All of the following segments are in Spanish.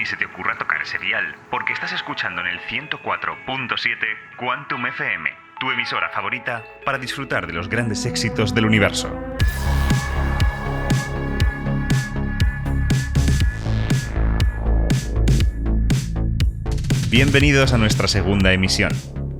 ni se te ocurra tocar ese dial, porque estás escuchando en el 104.7 Quantum FM, tu emisora favorita para disfrutar de los grandes éxitos del universo. Bienvenidos a nuestra segunda emisión.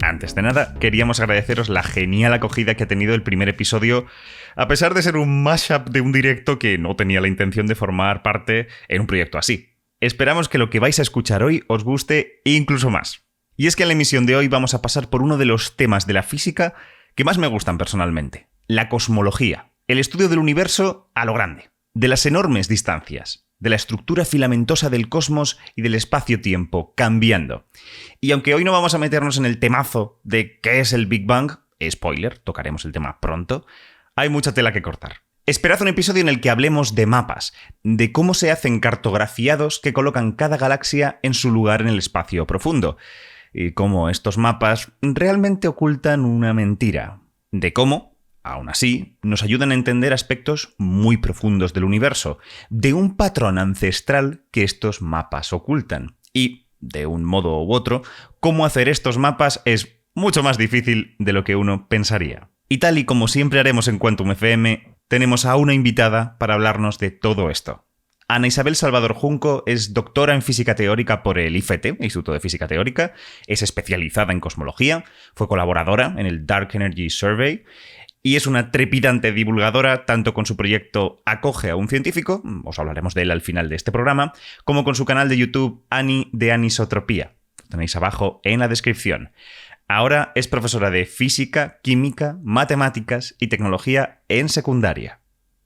Antes de nada, queríamos agradeceros la genial acogida que ha tenido el primer episodio, a pesar de ser un mashup de un directo que no tenía la intención de formar parte en un proyecto así. Esperamos que lo que vais a escuchar hoy os guste incluso más. Y es que en la emisión de hoy vamos a pasar por uno de los temas de la física que más me gustan personalmente: la cosmología, el estudio del universo a lo grande, de las enormes distancias, de la estructura filamentosa del cosmos y del espacio-tiempo cambiando. Y aunque hoy no vamos a meternos en el temazo de qué es el Big Bang, spoiler, tocaremos el tema pronto, hay mucha tela que cortar. Esperad un episodio en el que hablemos de mapas, de cómo se hacen cartografiados que colocan cada galaxia en su lugar en el espacio profundo, y cómo estos mapas realmente ocultan una mentira, de cómo, aún así, nos ayudan a entender aspectos muy profundos del universo, de un patrón ancestral que estos mapas ocultan. Y, de un modo u otro, cómo hacer estos mapas es mucho más difícil de lo que uno pensaría. Y tal y como siempre haremos en Quantum FM, tenemos a una invitada para hablarnos de todo esto. Ana Isabel Salvador Junco es doctora en Física Teórica por el IFT, Instituto de Física Teórica, es especializada en cosmología, fue colaboradora en el Dark Energy Survey y es una trepidante divulgadora tanto con su proyecto Acoge a un científico, os hablaremos de él al final de este programa, como con su canal de YouTube Ani de Anisotropía. Lo tenéis abajo en la descripción. Ahora es profesora de Física, Química, Matemáticas y Tecnología en secundaria.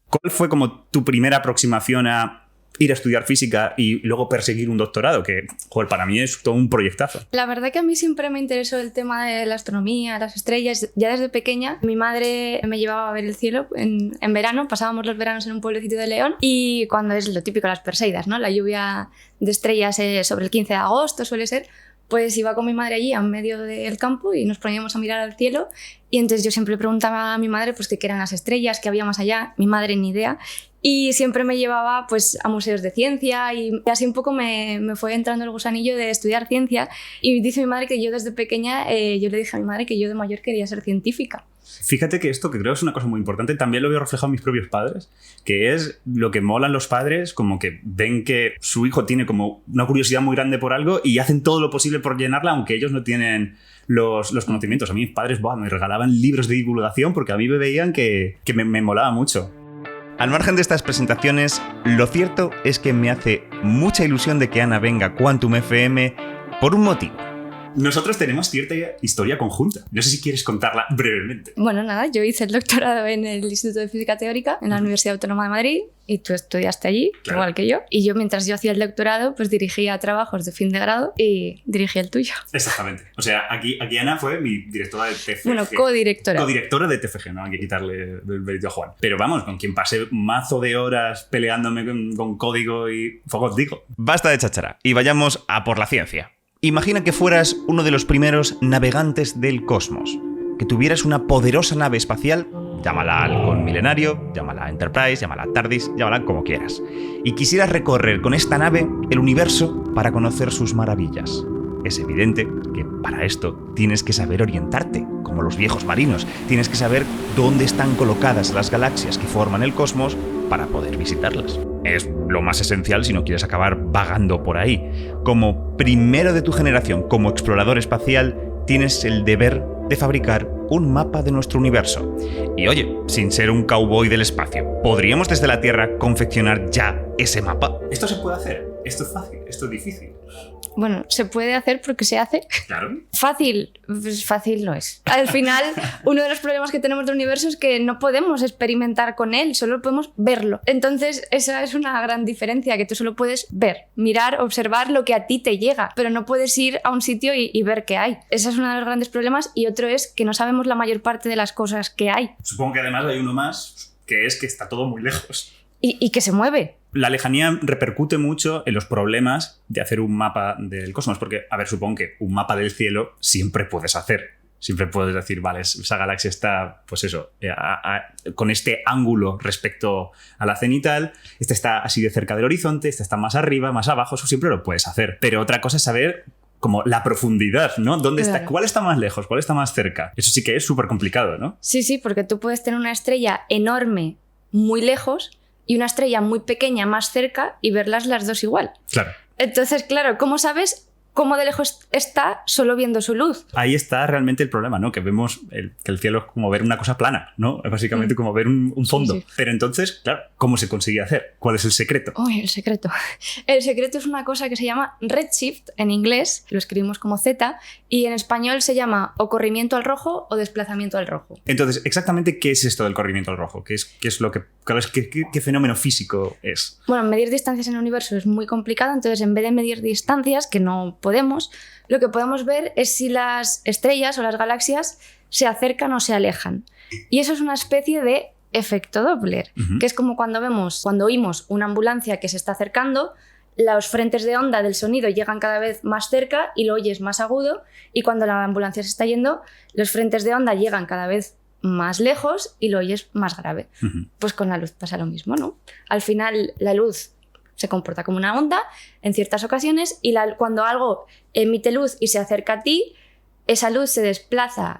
¿Cuál fue como tu primera aproximación a ir a estudiar física y luego perseguir un doctorado? Que, joder, para mí es todo un proyectazo. La verdad que a mí siempre me interesó el tema de la astronomía, las estrellas. Ya desde pequeña mi madre me llevaba a ver el cielo en verano. Pasábamos los veranos en un pueblecito de León y cuando es lo típico, las Perseidas, ¿no? La lluvia de estrellas sobre el 15 de agosto suele ser. Pues iba con mi madre allí a medio del campo y nos poníamos a mirar al cielo y entonces yo siempre preguntaba a mi madre pues qué eran las estrellas, qué había más allá, mi madre ni idea, y siempre me llevaba pues a museos de ciencia y así un poco me fue entrando el gusanillo de estudiar ciencia y dice mi madre que yo desde pequeña yo le dije a mi madre que yo de mayor quería ser científica. Fíjate que esto, que creo es una cosa muy importante, también lo veo reflejado en mis propios padres, que es lo que molan los padres, como que ven que su hijo tiene como una curiosidad muy grande por algo y hacen todo lo posible por llenarla, aunque ellos no tienen los conocimientos. A mí mis padres me regalaban libros de divulgación porque a mí me veían que me molaba mucho. Al margen de estas presentaciones, lo cierto es que me hace mucha ilusión de que Ana venga a Quantum FM por un motivo. Nosotros tenemos cierta historia conjunta. No sé si quieres contarla brevemente. Bueno, nada, yo hice el doctorado en el Instituto de Física Teórica en la Universidad Autónoma de Madrid y tú estudiaste allí, claro, igual que yo. Y yo, mientras yo hacía el doctorado, pues dirigía trabajos de fin de grado y dirigí el tuyo. Exactamente. O sea, aquí Ana fue mi directora de TFG. Bueno, codirectora. Codirectora de TFG, no hay que quitarle el mérito a Juan. Pero vamos, con quien pasé mazo de horas peleándome con código y fuego, digo. Basta de cháchara y vayamos a por la ciencia. Imagina que fueras uno de los primeros navegantes del cosmos, que tuvieras una poderosa nave espacial, llámala Halcón Milenario, llámala Enterprise, llámala TARDIS, llámala como quieras, y quisieras recorrer con esta nave el universo para conocer sus maravillas. Es evidente que para esto tienes que saber orientarte, como los viejos marinos, tienes que saber dónde están colocadas las galaxias que forman el cosmos para poder visitarlas. Es lo más esencial si no quieres acabar vagando por ahí. Como primero de tu generación, como explorador espacial, tienes el deber de fabricar un mapa de nuestro universo. Y oye, sin ser un cowboy del espacio, ¿podríamos desde la Tierra confeccionar ya ese mapa? ¿Esto se puede hacer? ¿Esto es fácil? ¿Esto es difícil? Bueno, se puede hacer porque se hace. Claro. Fácil, pues fácil no es. Al final, uno de los problemas que tenemos del universo es que no podemos experimentar con él, solo podemos verlo. Entonces, esa es una gran diferencia, que tú solo puedes ver, mirar, observar lo que a ti te llega, pero no puedes ir a un sitio y ver qué hay. Ese es uno de los grandes problemas y otro es que no sabemos la mayor parte de las cosas que hay. Supongo que además hay uno más, que es que está todo muy lejos. Y que se mueve. La lejanía repercute mucho en los problemas de hacer un mapa del cosmos, porque, a ver, supongo que un mapa del cielo siempre puedes hacer. Siempre puedes decir, vale, esa galaxia está, pues eso, con este ángulo respecto a la cenital, esta está así de cerca del horizonte, esta está más arriba, más abajo, eso siempre lo puedes hacer. Pero otra cosa es saber como la profundidad, ¿no? ¿Dónde está? ¿Cuál está más lejos? ¿Cuál está más cerca? Eso sí que es súper complicado, ¿no? Sí, porque tú puedes tener una estrella enorme muy lejos y una estrella muy pequeña más cerca y verlas las dos igual. Claro. Entonces, claro, ¿cómo sabes cómo de lejos está solo viendo su luz? Ahí está realmente el problema, ¿no? Que vemos que el cielo es como ver una cosa plana, ¿no? Es básicamente como ver un fondo. Sí. Pero entonces, claro, ¿cómo se consigue hacer? ¿Cuál es el secreto? Uy, el secreto. El secreto es una cosa que se llama redshift en inglés, lo escribimos como Z, y en español se llama o corrimiento al rojo o desplazamiento al rojo. Entonces, exactamente, ¿qué es esto del corrimiento al rojo? ¿Qué fenómeno físico es? Bueno, medir distancias en el universo es muy complicado, entonces en vez de medir distancias, que no podemos, lo que podemos ver es si las estrellas o las galaxias se acercan o se alejan. Y eso es una especie de efecto Doppler, que es como cuando oímos una ambulancia que se está acercando, los frentes de onda del sonido llegan cada vez más cerca y lo oyes más agudo, y cuando la ambulancia se está yendo, los frentes de onda llegan cada vez más lejos y lo oyes más grave. Pues con la luz pasa lo mismo, ¿no? Al final la luz se comporta como una onda en ciertas ocasiones y cuando algo emite luz y se acerca a ti, esa luz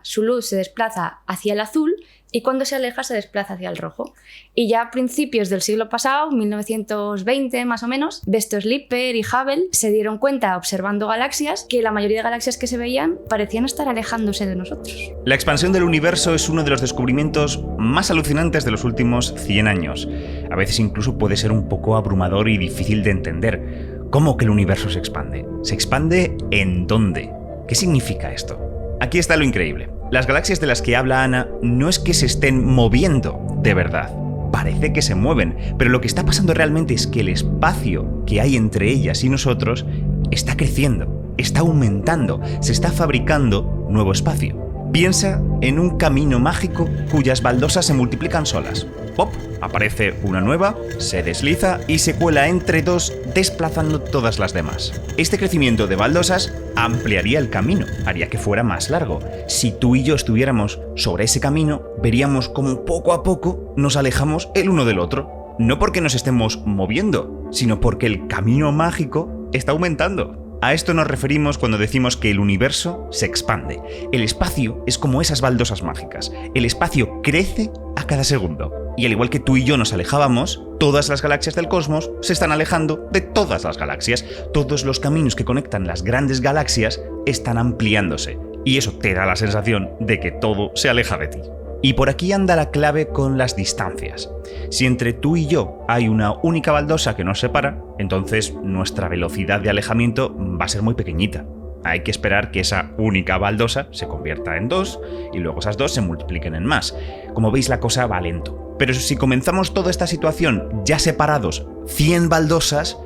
su luz se desplaza hacia el azul y cuando se aleja se desplaza hacia el rojo. Y ya a principios del siglo pasado, 1920 más o menos, Besto Slipper y Hubble se dieron cuenta, observando galaxias, que la mayoría de galaxias que se veían parecían estar alejándose de nosotros. La expansión del universo es uno de los descubrimientos más alucinantes de los últimos 100 años. A veces incluso puede ser un poco abrumador y difícil de entender. ¿Cómo que el universo se expande? ¿Se expande en dónde? ¿Qué significa esto? Aquí está lo increíble. Las galaxias de las que habla Ana no es que se estén moviendo de verdad. Parece que se mueven, pero lo que está pasando realmente es que el espacio que hay entre ellas y nosotros está creciendo, está aumentando, se está fabricando nuevo espacio. Piensa en un camino mágico cuyas baldosas se multiplican solas. ¡Pop! Aparece una nueva, se desliza y se cuela entre dos, desplazando todas las demás. Este crecimiento de baldosas ampliaría el camino, haría que fuera más largo. Si tú y yo estuviéramos sobre ese camino, veríamos cómo poco a poco nos alejamos el uno del otro. No porque nos estemos moviendo, sino porque el camino mágico está aumentando. A esto nos referimos cuando decimos que el universo se expande. El espacio es como esas baldosas mágicas. El espacio crece a cada segundo. Y al igual que tú y yo nos alejábamos, todas las galaxias del cosmos se están alejando de todas las galaxias. Todos los caminos que conectan las grandes galaxias están ampliándose. Y eso te da la sensación de que todo se aleja de ti. Y por aquí anda la clave con las distancias. Si entre tú y yo hay una única baldosa que nos separa, entonces nuestra velocidad de alejamiento va a ser muy pequeñita. Hay que esperar que esa única baldosa se convierta en dos y luego esas dos se multipliquen en más. Como veis, la cosa va lento. Pero si comenzamos toda esta situación ya separados 100 baldosas,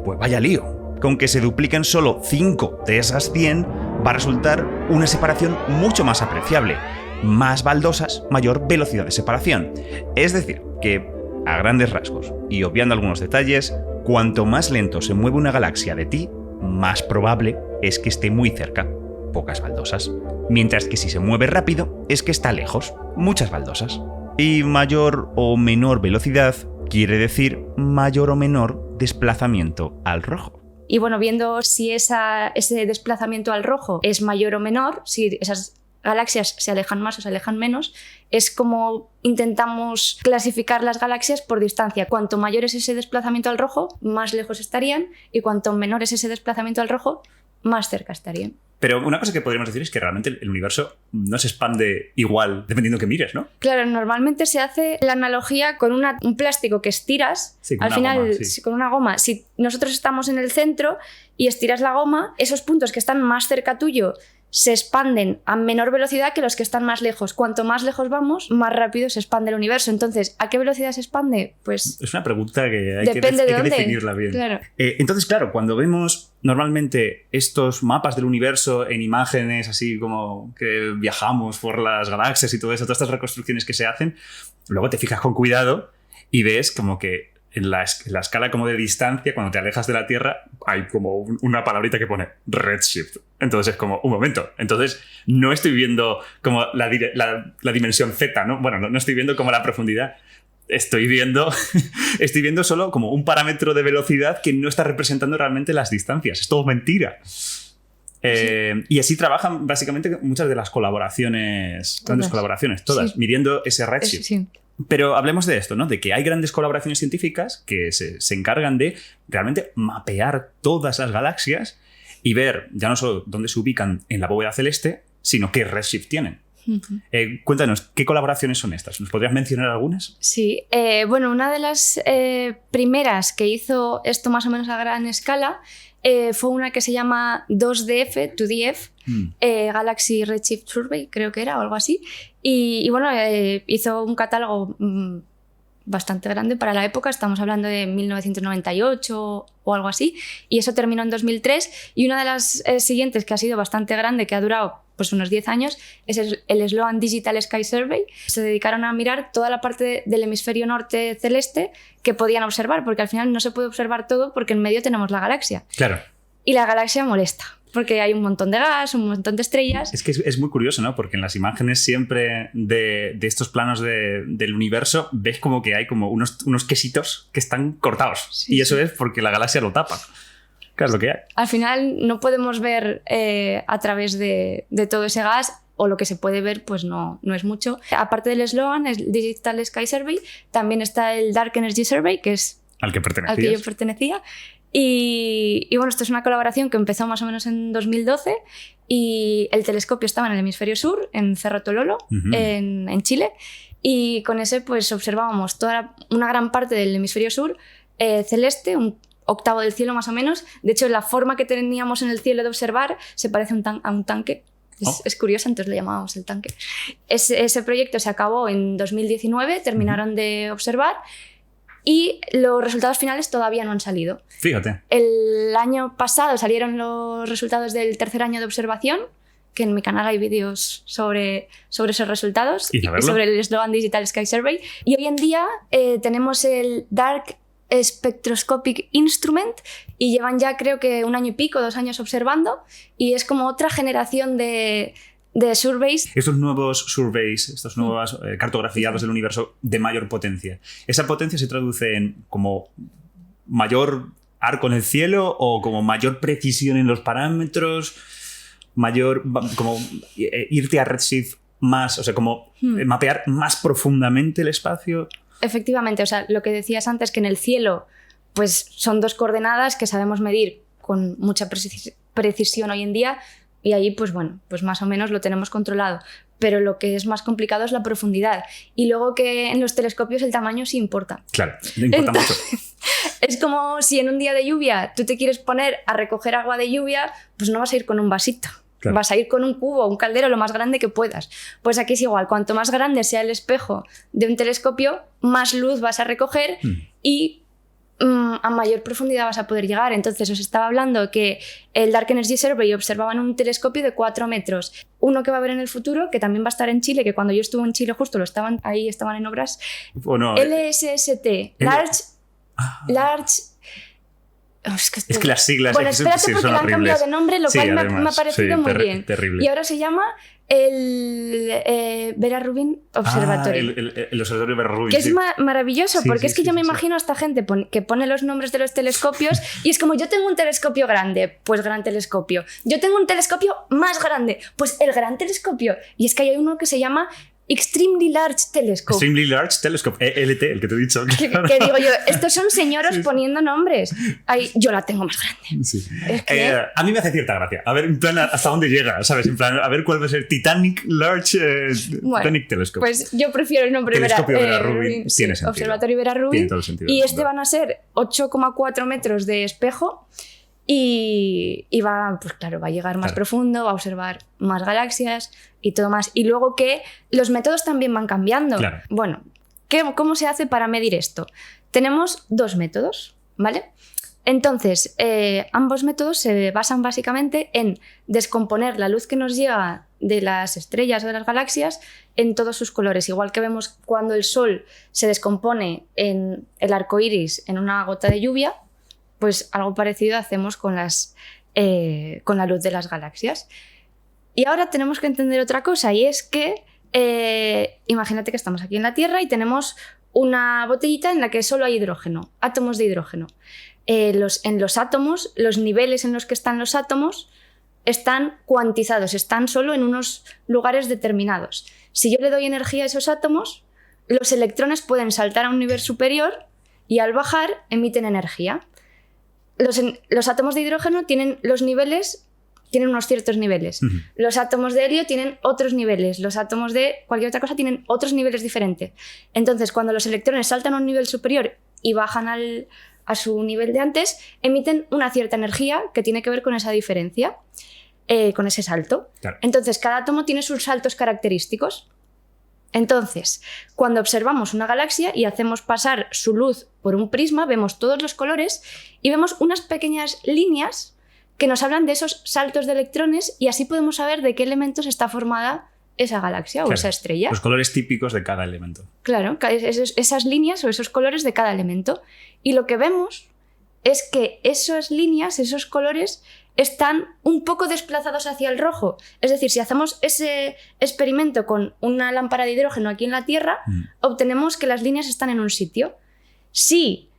pues vaya lío. Con que se dupliquen solo 5 de esas 100 va a resultar una separación mucho más apreciable. Más baldosas, mayor velocidad de separación. Es decir, que a grandes rasgos, y obviando algunos detalles, cuanto más lento se mueve una galaxia de ti, más probable es que esté muy cerca, pocas baldosas. Mientras que si se mueve rápido, es que está lejos, muchas baldosas. Y mayor o menor velocidad quiere decir mayor o menor desplazamiento al rojo. Y bueno, viendo si ese desplazamiento al rojo es mayor o menor, si esas galaxias se alejan más o se alejan menos, es como intentamos clasificar las galaxias por distancia. Cuanto mayor es ese desplazamiento al rojo, más lejos estarían, y cuanto menor es ese desplazamiento al rojo, más cerca estarían. Pero una cosa que podríamos decir es que realmente el universo no se expande igual dependiendo que mires, ¿no? Claro, normalmente se hace la analogía con un plástico que estiras, sí, al final goma, sí. Con una goma. Si nosotros estamos en el centro y estiras la goma, esos puntos que están más cerca tuyo se expanden a menor velocidad que los que están más lejos. Cuanto más lejos vamos, más rápido se expande el universo. Entonces, ¿a qué velocidad se expande? Pues es una pregunta que hay que definirla bien. Claro. Entonces, claro, cuando vemos normalmente estos mapas del universo en imágenes así como que viajamos por las galaxias y todo eso, todas estas reconstrucciones que se hacen, luego te fijas con cuidado y ves como que en la escala como de distancia, cuando te alejas de la Tierra, hay como una palabrita que pone redshift. Entonces es como, un momento, entonces no estoy viendo como la dimensión Z, ¿no? Bueno, no estoy viendo como la profundidad. Estoy viendo solo como un parámetro de velocidad que no está representando realmente las distancias. Es todo mentira. Y así trabajan básicamente muchas de las colaboraciones, todas, sí. midiendo ese redshift. Sí. Pero hablemos de esto, ¿no? De que hay grandes colaboraciones científicas que se encargan de realmente mapear todas las galaxias y ver ya no solo dónde se ubican en la bóveda celeste, sino qué redshift tienen. Cuéntanos, ¿qué colaboraciones son estas? ¿Nos podrías mencionar algunas? Sí, bueno, una de las primeras que hizo esto más o menos a gran escala fue una que se llama 2DF, Galaxy Redshift Survey, creo que era, o algo así. Y bueno, hizo un catálogo bastante grande para la época, estamos hablando de 1998 o algo así, y eso terminó en 2003. Y una de las siguientes, que ha sido bastante grande, que ha durado pues unos 10 años, es el Sloan Digital Sky Survey. Se dedicaron a mirar toda la parte del hemisferio norte celeste que podían observar, porque al final no se puede observar todo porque en medio tenemos la galaxia. Claro. Y la galaxia molesta, porque hay un montón de gas, un montón de estrellas. Es que es muy curioso, ¿no? Porque en las imágenes siempre de estos planos del universo ves como que hay como unos quesitos que están cortados. Sí, y eso sí. es porque la galaxia lo tapa. Claro, es lo que hay. Al final no podemos ver a través de todo ese gas, o lo que se puede ver pues no es mucho. Aparte del Sloan, el Digital Sky Survey, también está el Dark Energy Survey, que es Al que al que yo pertenecía. Y bueno, esto es una colaboración que empezó más o menos en 2012 y el telescopio estaba en el hemisferio sur, en Cerro Tololo, en Chile, y con ese pues observábamos una gran parte del hemisferio sur celeste, un octavo del cielo más o menos. De hecho, la forma que teníamos en el cielo de observar se parece a un tanque. Es curioso, entonces le llamábamos el tanque. Ese proyecto se acabó en 2019, terminaron de observar y los resultados finales todavía no han salido. Fíjate. El año pasado salieron los resultados del tercer año de observación, que en mi canal hay vídeos sobre esos resultados y sobre el Sloan Digital Sky Survey. Y hoy en día tenemos el Dark Spectroscopic Instrument y llevan ya creo que 1 año y pico, 2 años observando, y es como otra generación de surveys. Estos nuevos surveys, estas nuevas cartografiados del universo de mayor potencia, ¿esa potencia se traduce en como mayor arco en el cielo o como mayor precisión en los parámetros, mayor como irte a redshift más, o sea, como mapear más profundamente el espacio? Efectivamente, o sea, lo que decías antes, que en el cielo pues son 2 coordenadas que sabemos medir con mucha precisión hoy en día, y ahí pues bueno, pues más o menos lo tenemos controlado. Pero lo que es más complicado es la profundidad. Y luego que en los telescopios el tamaño sí importa. Claro, importa mucho. Es como si en un día de lluvia tú te quieres poner a recoger agua de lluvia, pues no vas a ir con un vasito. Claro. Vas a ir con un cubo, un caldero, lo más grande que puedas. Pues aquí es igual, cuanto más grande sea el espejo de un telescopio, más luz vas a recoger y a mayor profundidad vas a poder llegar. Entonces os estaba hablando que el Dark Energy Survey observaban un telescopio de 4 metros. Uno que va a haber en el futuro, que también va a estar en Chile, que cuando yo estuve en Chile justo estaban en obras. ¿O no? LSST, Large... Es que las siglas... Bueno, espérate, porque le han cambiado de nombre, lo cual además, me ha parecido muy bien. Terrible. Y ahora se llama el Vera Rubin Observatory. El observatorio Vera Rubin. Que es maravilloso, porque es que yo me imagino a esta gente que pone los nombres de los telescopios y es como, yo tengo un telescopio grande, pues gran telescopio. Yo tengo un telescopio más grande, pues el gran telescopio. Y es que hay uno que se llama Extremely Large Telescope. Extremely Large Telescope, ELT, el que te he dicho. Que digo yo, estos son señoros poniendo nombres. Yo la tengo más grande. Sí. Es que... a mí me hace cierta gracia. A ver, en plan, hasta dónde llega, ¿sabes? En plan, a ver cuál va a ser Titanic Large Titanic Telescope. Pues yo prefiero el nombre Telescopio Vera Rubin. Sí, Tiene sentido. Observatorio Vera Rubin. Tiene todo el sentido. Y van a ser 8,4 metros de espejo. Y va, pues claro, va a llegar más profundo, va a observar más galaxias y todo más. Y luego que los métodos también van cambiando. Claro. Bueno, ¿cómo se hace para medir esto? Tenemos 2 métodos, ¿vale? Entonces, ambos métodos se basan básicamente en descomponer la luz que nos llega de las estrellas o de las galaxias en todos sus colores. Igual que vemos cuando el Sol se descompone en el arco iris en una gota de lluvia, pues algo parecido hacemos con la luz de las galaxias. Y ahora tenemos que entender otra cosa, y es que imagínate que estamos aquí en la Tierra y tenemos una botellita en la que solo hay hidrógeno, átomos de hidrógeno. En los átomos, los niveles en los que están los átomos están cuantizados, están solo en unos lugares determinados. Si yo le doy energía a esos átomos, los electrones pueden saltar a un nivel superior y al bajar emiten energía. Los átomos de hidrógeno tienen unos ciertos niveles. Los átomos de helio tienen otros niveles. Los átomos de cualquier otra cosa tienen otros niveles diferentes. Entonces, cuando los electrones saltan a un nivel superior y bajan a su nivel de antes, emiten una cierta energía que tiene que ver con esa diferencia, con ese salto. Claro. Entonces, cada átomo tiene sus saltos característicos. Entonces, cuando observamos una galaxia y hacemos pasar su luz por un prisma, vemos todos los colores y vemos unas pequeñas líneas que nos hablan de esos saltos de electrones, y así podemos saber de qué elementos está formada esa galaxia o esa estrella. Los colores típicos de cada elemento. Claro, esas líneas o esos colores de cada elemento. Y lo que vemos es que esas líneas, esos colores, están un poco desplazados hacia el rojo. Es decir, si hacemos ese experimento con una lámpara de hidrógeno aquí en la Tierra, obtenemos que las líneas están en un sitio. Si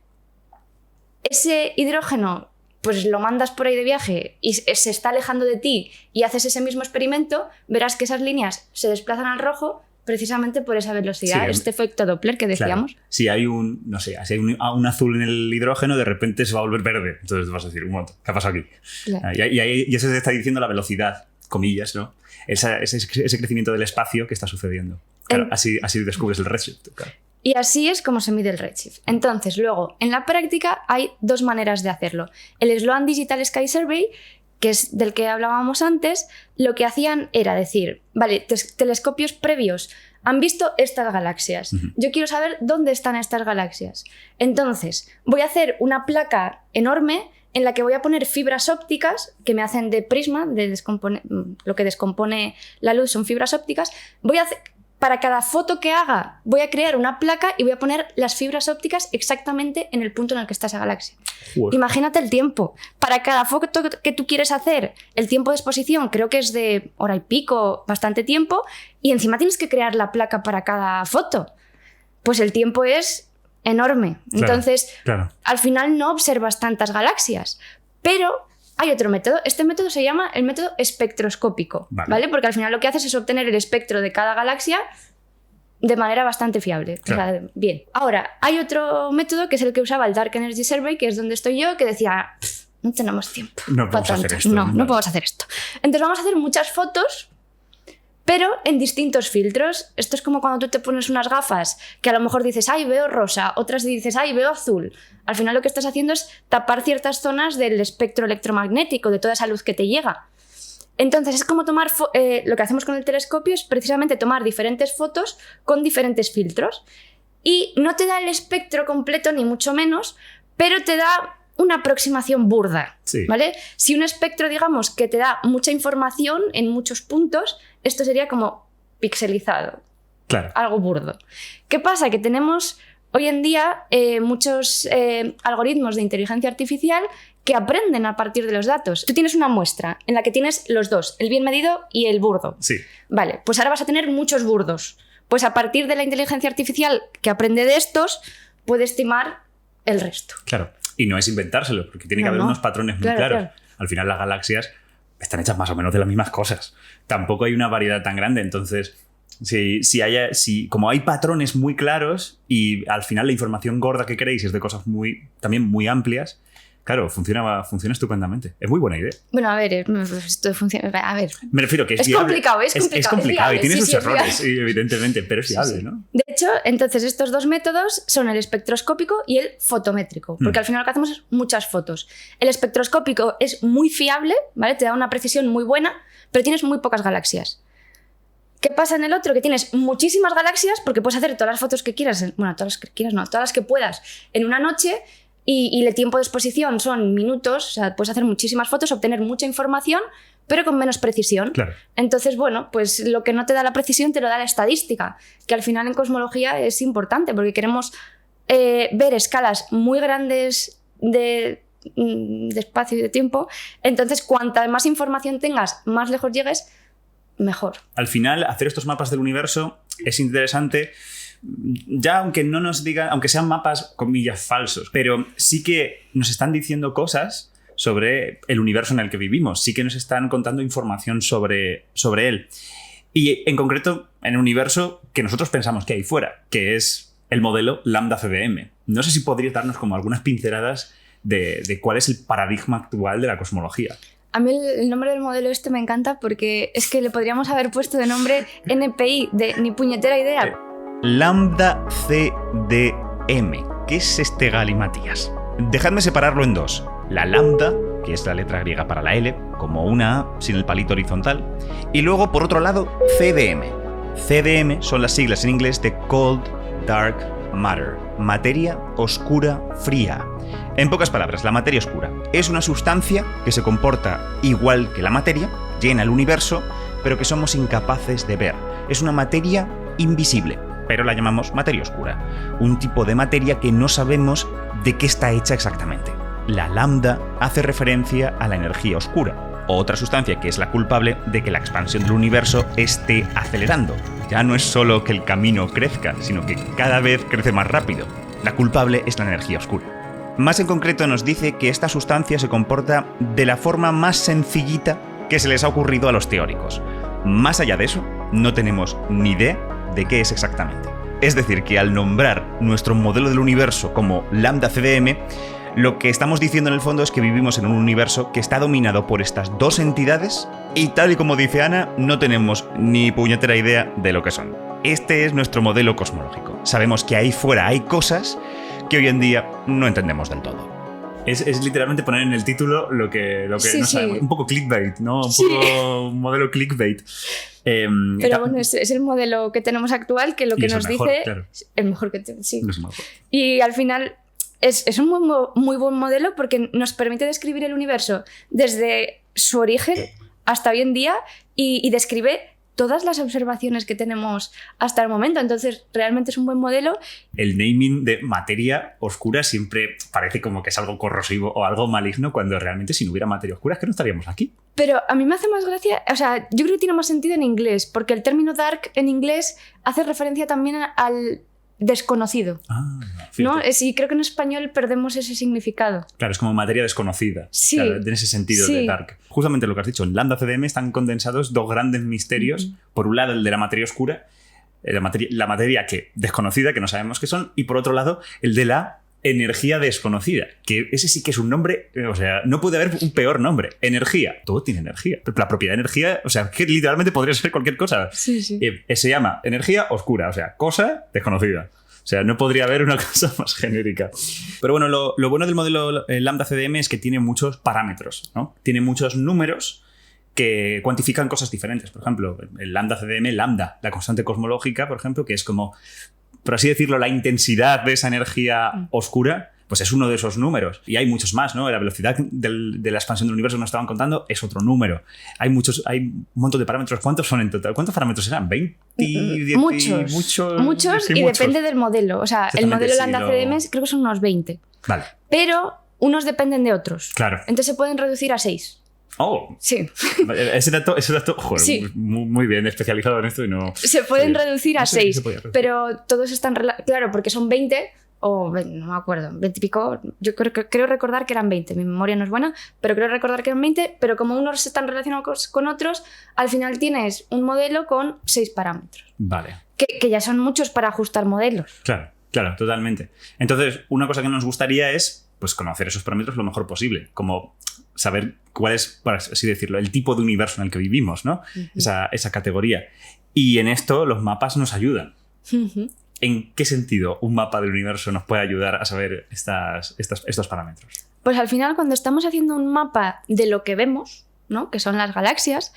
ese hidrógeno pues lo mandas por ahí de viaje y se está alejando de ti y haces ese mismo experimento, verás que esas líneas se desplazan al rojo precisamente por esa velocidad, este efecto Doppler que decíamos. Claro. Si hay un azul en el hidrógeno, de repente se va a volver verde. Entonces vas a decir, un momento, ¿qué ha pasado aquí? Claro. Y eso se está diciendo la velocidad, comillas, ¿no? Ese crecimiento del espacio que está sucediendo. Claro, así descubres el redshift. Claro. Y así es como se mide el redshift. Entonces, luego, en la práctica hay dos maneras de hacerlo. El Sloan Digital Sky Survey, que es del que hablábamos antes, lo que hacían era decir, vale, telescopios previos han visto estas galaxias. Yo quiero saber dónde están estas galaxias. Entonces, voy a hacer una placa enorme en la que voy a poner fibras ópticas que me hacen de prisma, lo que descompone la luz son fibras ópticas. Para cada foto que haga, voy a crear una placa y voy a poner las fibras ópticas exactamente en el punto en el que está esa galaxia. Wow. Imagínate el tiempo. Para cada foto que tú quieres hacer, el tiempo de exposición creo que es de hora y pico, bastante tiempo, y encima tienes que crear la placa para cada foto. Pues el tiempo es enorme. Claro, entonces, al final no observas tantas galaxias. Pero hay otro método. Este método se llama el método espectroscópico, ¿vale? Porque al final lo que haces es obtener el espectro de cada galaxia de manera bastante fiable. Claro. O sea, bien. Ahora, hay otro método que es el que usaba el Dark Energy Survey, que es donde estoy yo, que decía, no tenemos tiempo. No podemos hacer esto. No podemos hacer esto. Entonces vamos a hacer muchas fotos, pero en distintos filtros. Esto es como cuando tú te pones unas gafas que a lo mejor dices, ay, veo rosa, otras dices, ay, veo azul. Al final lo que estás haciendo es tapar ciertas zonas del espectro electromagnético, de toda esa luz que te llega. Entonces es como tomar, lo que hacemos con el telescopio es precisamente tomar diferentes fotos con diferentes filtros. Y no te da el espectro completo, ni mucho menos, pero te da una aproximación burda, ¿vale? Si un espectro, digamos, que te da mucha información en muchos puntos, esto sería como pixelizado. Claro. Algo burdo. ¿Qué pasa? Que tenemos hoy en día muchos algoritmos de inteligencia artificial que aprenden a partir de los datos. Tú tienes una muestra en la que tienes los dos, el bien medido y el burdo. Sí. Vale, pues ahora vas a tener muchos burdos. Pues a partir de la inteligencia artificial que aprende de estos, puede estimar el resto. Claro. Y no es inventárselo, porque tiene que haber unos patrones muy claros. Claro. Al final las galaxias están hechas más o menos de las mismas cosas. Tampoco hay una variedad tan grande. Entonces, como hay patrones muy claros y al final la información gorda que queréis es de cosas también muy amplias, claro, funciona estupendamente. Es muy buena idea. Bueno, a ver, esto funciona. A ver. Me refiero que es viable. Es complicado y tiene sus errores, evidentemente, pero es viable, ¿no? De hecho, entonces estos dos métodos son el espectroscópico y el fotométrico, porque al final lo que hacemos es muchas fotos. El espectroscópico es muy fiable, ¿vale? Te da una precisión muy buena, pero tienes muy pocas galaxias. ¿Qué pasa en el otro? Que tienes muchísimas galaxias porque puedes hacer todas las fotos que quieras, bueno, todas las que quieras no, todas las que puedas en una noche, y el tiempo de exposición son minutos, o sea, puedes hacer muchísimas fotos, obtener mucha información, pero con menos precisión. Claro. Entonces, bueno, pues lo que no te da la precisión te lo da la estadística, que al final en cosmología es importante porque queremos ver escalas muy grandes de espacio y de tiempo. Entonces, cuanta más información tengas, más lejos llegues, mejor. Al final, hacer estos mapas del universo es interesante, ya aunque no nos digan, aunque sean mapas, comillas, falsos, pero sí que nos están diciendo cosas sobre el universo en el que vivimos, sí que nos están contando información sobre él. Y en concreto, en el universo que nosotros pensamos que hay fuera, que es el modelo Lambda CDM. No sé si podrías darnos como algunas pinceladas de cuál es el paradigma actual de la cosmología. A mí el nombre del modelo este me encanta porque es que le podríamos haber puesto de nombre NPI, de ni puñetera idea. Lambda CDM. ¿Qué es este galimatías? Dejadme separarlo en dos. La lambda, que es la letra griega para la L, como una A sin el palito horizontal. Y luego, por otro lado, CDM. CDM son las siglas en inglés de Cold Dark Matter. Materia oscura fría. En pocas palabras, la materia oscura es una sustancia que se comporta igual que la materia, llena el universo, pero que somos incapaces de ver. Es una materia invisible, pero la llamamos materia oscura. Un tipo de materia que no sabemos de qué está hecha exactamente. La lambda hace referencia a la energía oscura, otra sustancia que es la culpable de que la expansión del universo esté acelerando. Ya no es solo que el camino crezca, sino que cada vez crece más rápido. La culpable es la energía oscura. Más en concreto nos dice que esta sustancia se comporta de la forma más sencillita que se les ha ocurrido a los teóricos. Más allá de eso, no tenemos ni idea de qué es exactamente. Es decir, que al nombrar nuestro modelo del universo como Lambda CDM, lo que estamos diciendo en el fondo es que vivimos en un universo que está dominado por estas dos entidades y, tal y como dice Ana, no tenemos ni puñetera idea de lo que son. Este es nuestro modelo cosmológico. Sabemos que ahí fuera hay cosas que hoy en día no entendemos del todo. Es literalmente poner en el título lo que Sí, no sí. sabemos. Un poco clickbait, ¿no? Sí. Poco un modelo clickbait. Pero bueno, es el modelo que tenemos actual, que lo que es el nos mejor, dice claro. es el mejor que sí. No es mejor. Y al final es un muy buen modelo porque nos permite describir el universo desde su origen hasta hoy en día y describe todas las observaciones que tenemos hasta el momento. Entonces, realmente es un buen modelo. El naming de materia oscura siempre parece como que es algo corrosivo o algo maligno, cuando realmente si no hubiera materia oscura es que no estaríamos aquí. Pero a mí me hace más gracia, o sea, yo creo que tiene más sentido en inglés, porque el término dark en inglés hace referencia también al desconocido, ¿no? Y creo que en español perdemos ese significado. Claro, es como materia desconocida. Sí. Claro, en ese sentido Sí. de dark. Justamente lo que has dicho, en Lambda CDM están condensados dos grandes misterios. Por un lado, el de la materia oscura, la materia desconocida, que no sabemos qué son, y por otro lado, el de la energía desconocida, que ese sí que es un nombre, o sea, no puede haber un peor nombre. Energía, todo tiene energía. La propiedad de energía, o sea, que literalmente podría ser cualquier cosa. Sí, sí. Se llama energía oscura, o sea, cosa desconocida. O sea, no podría haber una cosa más genérica. Pero bueno, lo bueno del modelo Lambda CDM es que tiene muchos parámetros, ¿no? Tiene muchos números que cuantifican cosas diferentes. Por ejemplo, el Lambda CDM, lambda, la constante cosmológica, por ejemplo, que es como, por así decirlo, la intensidad de esa energía oscura, pues es uno de esos números. Y hay muchos más, ¿no? La velocidad de la expansión del universo que nos estaban contando es otro número. Hay un montón de parámetros. ¿Cuántos son en total? ¿Cuántos parámetros eran? ¿20? Muchos, y depende del modelo. O sea, el modelo Lambda CDM creo que son unos 20. Vale. Pero unos dependen de otros. Claro. Entonces se pueden reducir a 6. Oh, sí. Ese dato, joder, sí. muy bien especializado en esto y no... Se pueden reducir a 6, pero todos están... Claro, porque son 20, o no me acuerdo, 20 y pico, yo creo recordar que eran 20, mi memoria no es buena, pero creo recordar que eran 20, pero como unos están relacionados con otros, al final tienes un modelo con 6 parámetros. Vale. Que ya son muchos para ajustar modelos. Claro, totalmente. Entonces, una cosa que nos gustaría es pues conocer esos parámetros lo mejor posible, como saber cuál es, por así decirlo, el tipo de universo en el que vivimos, ¿no? Esa categoría. Y en esto los mapas nos ayudan. ¿En qué sentido un mapa del universo nos puede ayudar a saber estos parámetros? Pues al final, cuando estamos haciendo un mapa de lo que vemos, ¿no? Que son las galaxias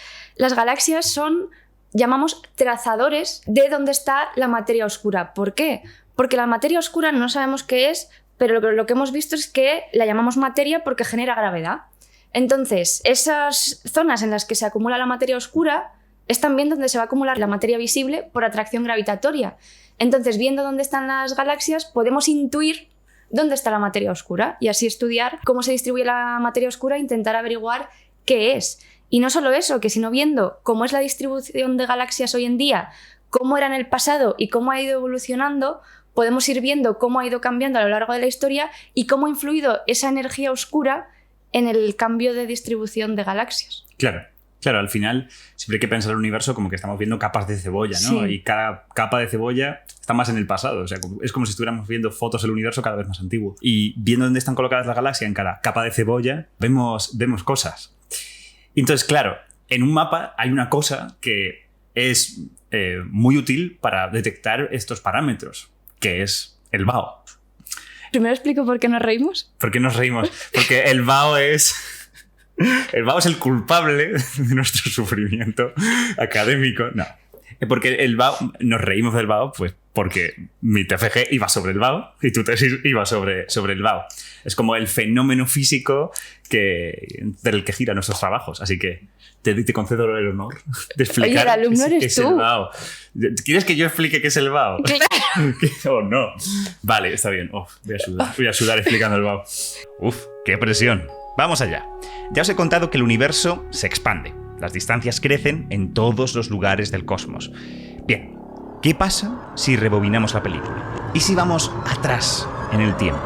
son, llamamos trazadores de dónde está la materia oscura. ¿Por qué? Porque la materia oscura no sabemos qué es pero lo que hemos visto es que la llamamos materia porque genera gravedad. Entonces, esas zonas en las que se acumula la materia oscura es también donde se va a acumular la materia visible por atracción gravitatoria. Entonces, viendo dónde están las galaxias, podemos intuir dónde está la materia oscura y así estudiar cómo se distribuye la materia oscura e intentar averiguar qué es. Y no solo eso, que sino viendo cómo es la distribución de galaxias hoy en día, cómo era en el pasado y cómo ha ido evolucionando, podemos ir viendo cómo ha ido cambiando a lo largo de la historia y cómo ha influido esa energía oscura en el cambio de distribución de galaxias. Claro, al final siempre hay que pensar el universo como que estamos viendo capas de cebolla, ¿no? Sí. Y cada capa de cebolla está más en el pasado. O sea, es como si estuviéramos viendo fotos del universo cada vez más antiguo. Y viendo dónde están colocadas las galaxias en cada capa de cebolla, vemos cosas. Y entonces, claro, en un mapa hay una cosa que es muy útil para detectar estos parámetros, que es el BAO. Primero explico por qué nos reímos. ¿Por qué nos reímos? Porque el BAO es... El BAO es el culpable de nuestro sufrimiento académico. No. Porque el BAO... Nos reímos del BAO, pues porque mi TFG iba sobre el BAO y tu tesis iba sobre el BAO. Es como el fenómeno físico del que giran nuestros trabajos. Así que te concedo el honor de explicar. Oye, el alumno eres qué es tú. el BAO. ¿Quieres que yo explique qué es el BAO? Claro. Oh, no. Vale, está bien. Voy a sudar explicando el BAO. Uf, qué presión. Vamos allá. Ya os he contado que el universo se expande. Las distancias crecen en todos los lugares del cosmos. Bien, ¿qué pasa si rebobinamos la película? ¿Y si vamos atrás en el tiempo?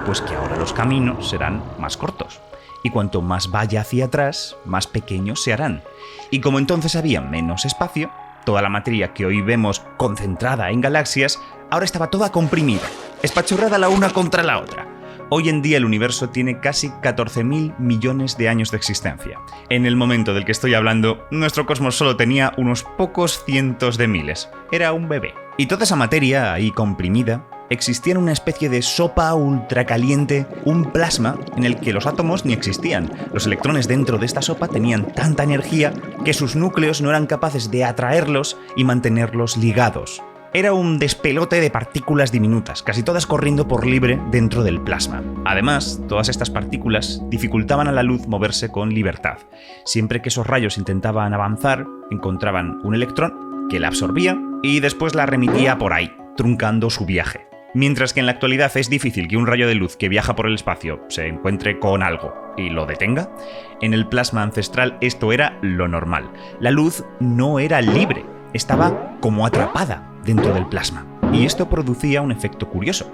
Pues que ahora los caminos serán más cortos. Y cuanto más vaya hacia atrás, más pequeños se harán. Y como entonces había menos espacio, toda la materia que hoy vemos concentrada en galaxias, ahora estaba toda comprimida, espachurrada la una contra la otra. Hoy en día el universo tiene casi 14.000 millones de años de existencia. En el momento del que estoy hablando, nuestro cosmos solo tenía unos pocos cientos de miles. Era un bebé. Y toda esa materia ahí comprimida existía en una especie de sopa ultracaliente, un plasma en el que los átomos ni existían. Los electrones dentro de esta sopa tenían tanta energía que sus núcleos no eran capaces de atraerlos y mantenerlos ligados. Era un despelote de partículas diminutas, casi todas corriendo por libre dentro del plasma. Además, todas estas partículas dificultaban a la luz moverse con libertad. Siempre que esos rayos intentaban avanzar, encontraban un electrón que la absorbía y después la remitía por ahí, truncando su viaje. Mientras que en la actualidad es difícil que un rayo de luz que viaja por el espacio se encuentre con algo y lo detenga, en el plasma ancestral esto era lo normal. La luz no era libre, estaba como atrapada dentro del plasma. Y esto producía un efecto curioso.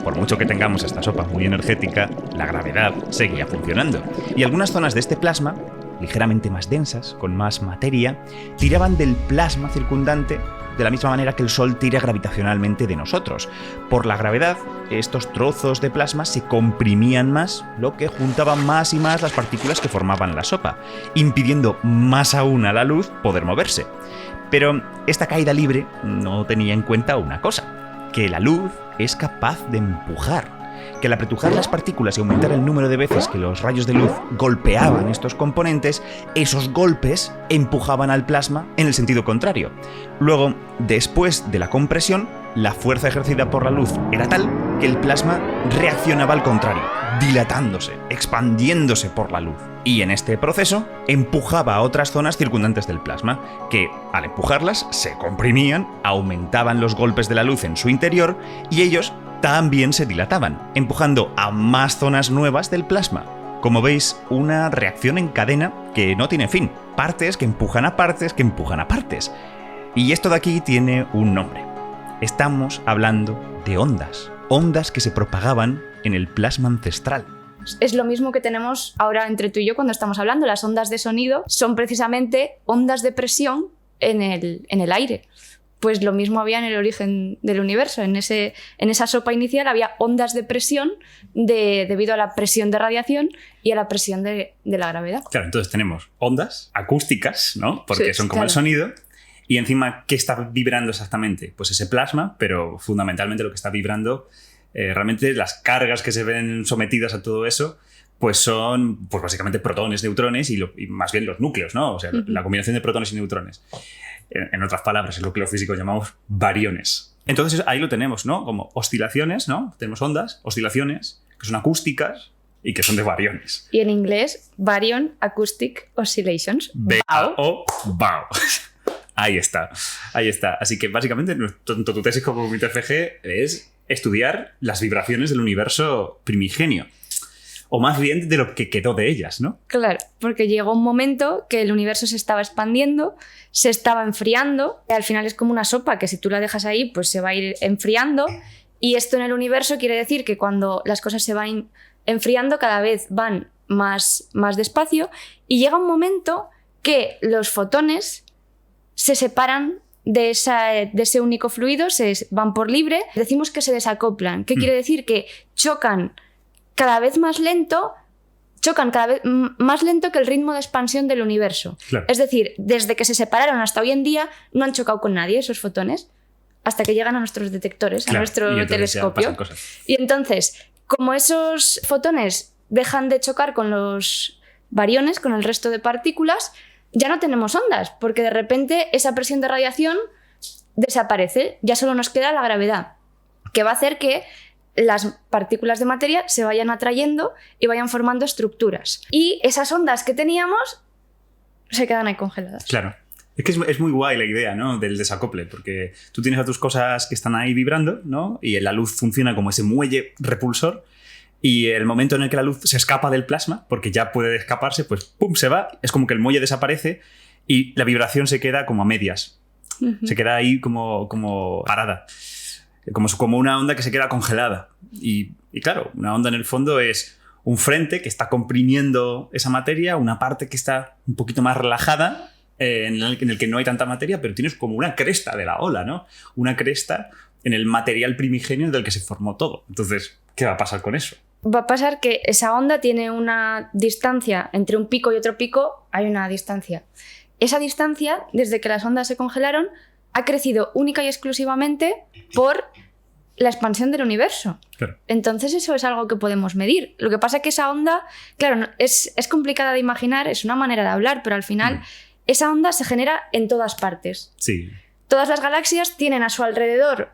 Por mucho que tengamos esta sopa muy energética, la gravedad seguía funcionando. Y algunas zonas de este plasma, ligeramente más densas, con más materia, tiraban del plasma circundante de la misma manera que el Sol tira gravitacionalmente de nosotros. Por la gravedad, estos trozos de plasma se comprimían más, lo que juntaba más y más las partículas que formaban la sopa, impidiendo más aún a la luz poder moverse. Pero esta caída libre no tenía en cuenta una cosa, que la luz es capaz de empujar, que al apretujar las partículas y aumentar el número de veces que los rayos de luz golpeaban estos componentes, esos golpes empujaban al plasma en el sentido contrario. Luego, después de la compresión, la fuerza ejercida por la luz era tal que el plasma reaccionaba al contrario, dilatándose, expandiéndose por la luz. Y en este proceso empujaba a otras zonas circundantes del plasma, que al empujarlas se comprimían, aumentaban los golpes de la luz en su interior y ellos también se dilataban, empujando a más zonas nuevas del plasma. Como veis, una reacción en cadena que no tiene fin. Partes que empujan a partes que empujan a partes. Y esto de aquí tiene un nombre. Estamos hablando de ondas. Ondas que se propagaban en el plasma ancestral. Es lo mismo que tenemos ahora entre tú y yo cuando estamos hablando. Las ondas de sonido son precisamente ondas de presión en el aire. Pues lo mismo había en el origen del universo. En esa sopa inicial había ondas de presión debido a la presión de radiación y a la presión de la gravedad. Claro, entonces tenemos ondas acústicas, ¿no? Porque Sí, son como claro. el sonido. Y encima, ¿qué está vibrando exactamente? Pues ese plasma, pero fundamentalmente lo que está vibrando, realmente las cargas que se ven sometidas a todo eso, pues son pues básicamente protones, neutrones y más bien los núcleos, ¿no? O sea, la combinación de protones y neutrones. En otras palabras, es lo que los físicos llamamos bariones. Entonces ahí lo tenemos, ¿no? Como oscilaciones, ¿no? Tenemos ondas, oscilaciones, que son acústicas y que son de bariones. Y en inglés, Baryon Acoustic Oscillations. BAO, BAO. Ahí está, ahí está. Así que básicamente tanto tu tesis como mi TFG es estudiar las vibraciones del universo primigenio. O más bien de lo que quedó de ellas, ¿no? Claro, porque llegó un momento que el universo se estaba expandiendo, se estaba enfriando, y al final es como una sopa que si tú la dejas ahí, pues se va a ir enfriando. Y esto en el universo quiere decir que cuando las cosas se van enfriando, cada vez van más despacio, y llega un momento que los fotones se separan de ese único fluido, se van por libre, decimos que se desacoplan. ¿Qué quiere decir? Que chocan cada vez más lento que el ritmo de expansión del universo. Claro. Es decir, desde que se separaron hasta hoy en día no han chocado con nadie esos fotones hasta que llegan a nuestros detectores, Claro, a nuestro y entonces ya telescopio. pasan cosas. Y entonces, como esos fotones dejan de chocar con los bariones, con el resto de partículas, ya no tenemos ondas, porque de repente esa presión de radiación desaparece, ya solo nos queda la gravedad, que va a hacer que las partículas de materia se vayan atrayendo y vayan formando estructuras. Y esas ondas que teníamos se quedan ahí congeladas. Claro. Es que es muy guay la idea, ¿no? Del desacople, porque tú tienes a tus cosas que están ahí vibrando, ¿no? Y la luz funciona como ese muelle repulsor, y el momento en el que la luz se escapa del plasma, porque ya puede escaparse, pues ¡pum! Se va, es como que el muelle desaparece y la vibración se queda como a medias. Se queda ahí como parada. Como una onda que se queda congelada. Y claro, una onda en el fondo es un frente que está comprimiendo esa materia, una parte que está un poquito más relajada, en el que no hay tanta materia, pero tienes como una cresta de la ola, ¿no? Una cresta en el material primigenio del que se formó todo. Entonces, ¿qué va a pasar con eso? Va a pasar que esa onda tiene una distancia entre un pico y otro pico, hay una distancia. Esa distancia, desde que las ondas se congelaron, ha crecido única y exclusivamente por la expansión del universo. Claro. Entonces eso es algo que podemos medir. Lo que pasa es que esa onda, claro, es complicada de imaginar, es una manera de hablar, pero al final esa onda se genera en todas partes. Sí. Todas las galaxias tienen a su alrededor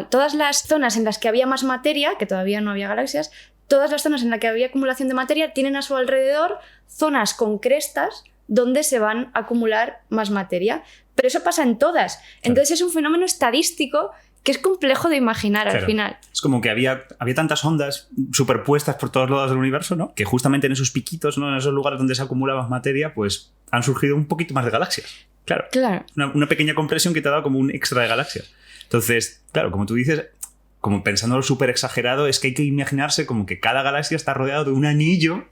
todas las zonas en las que había más materia, que todavía no había galaxias, todas las zonas en las que había acumulación de materia tienen a su alrededor zonas con crestas donde se van a acumular más materia. Pero eso pasa en todas. Entonces es un fenómeno estadístico que es complejo de imaginar al final. Es como que había tantas ondas superpuestas por todos lados del universo, ¿no? Que justamente en esos piquitos, ¿no? En esos lugares donde se acumulaba más materia, pues han surgido un poquito más de galaxias. Claro. Una pequeña compresión que te ha dado como un extra de galaxias. Entonces, claro, como tú dices, como pensándolo súper exagerado, es que hay que imaginarse como que cada galaxia está rodeado de un anillo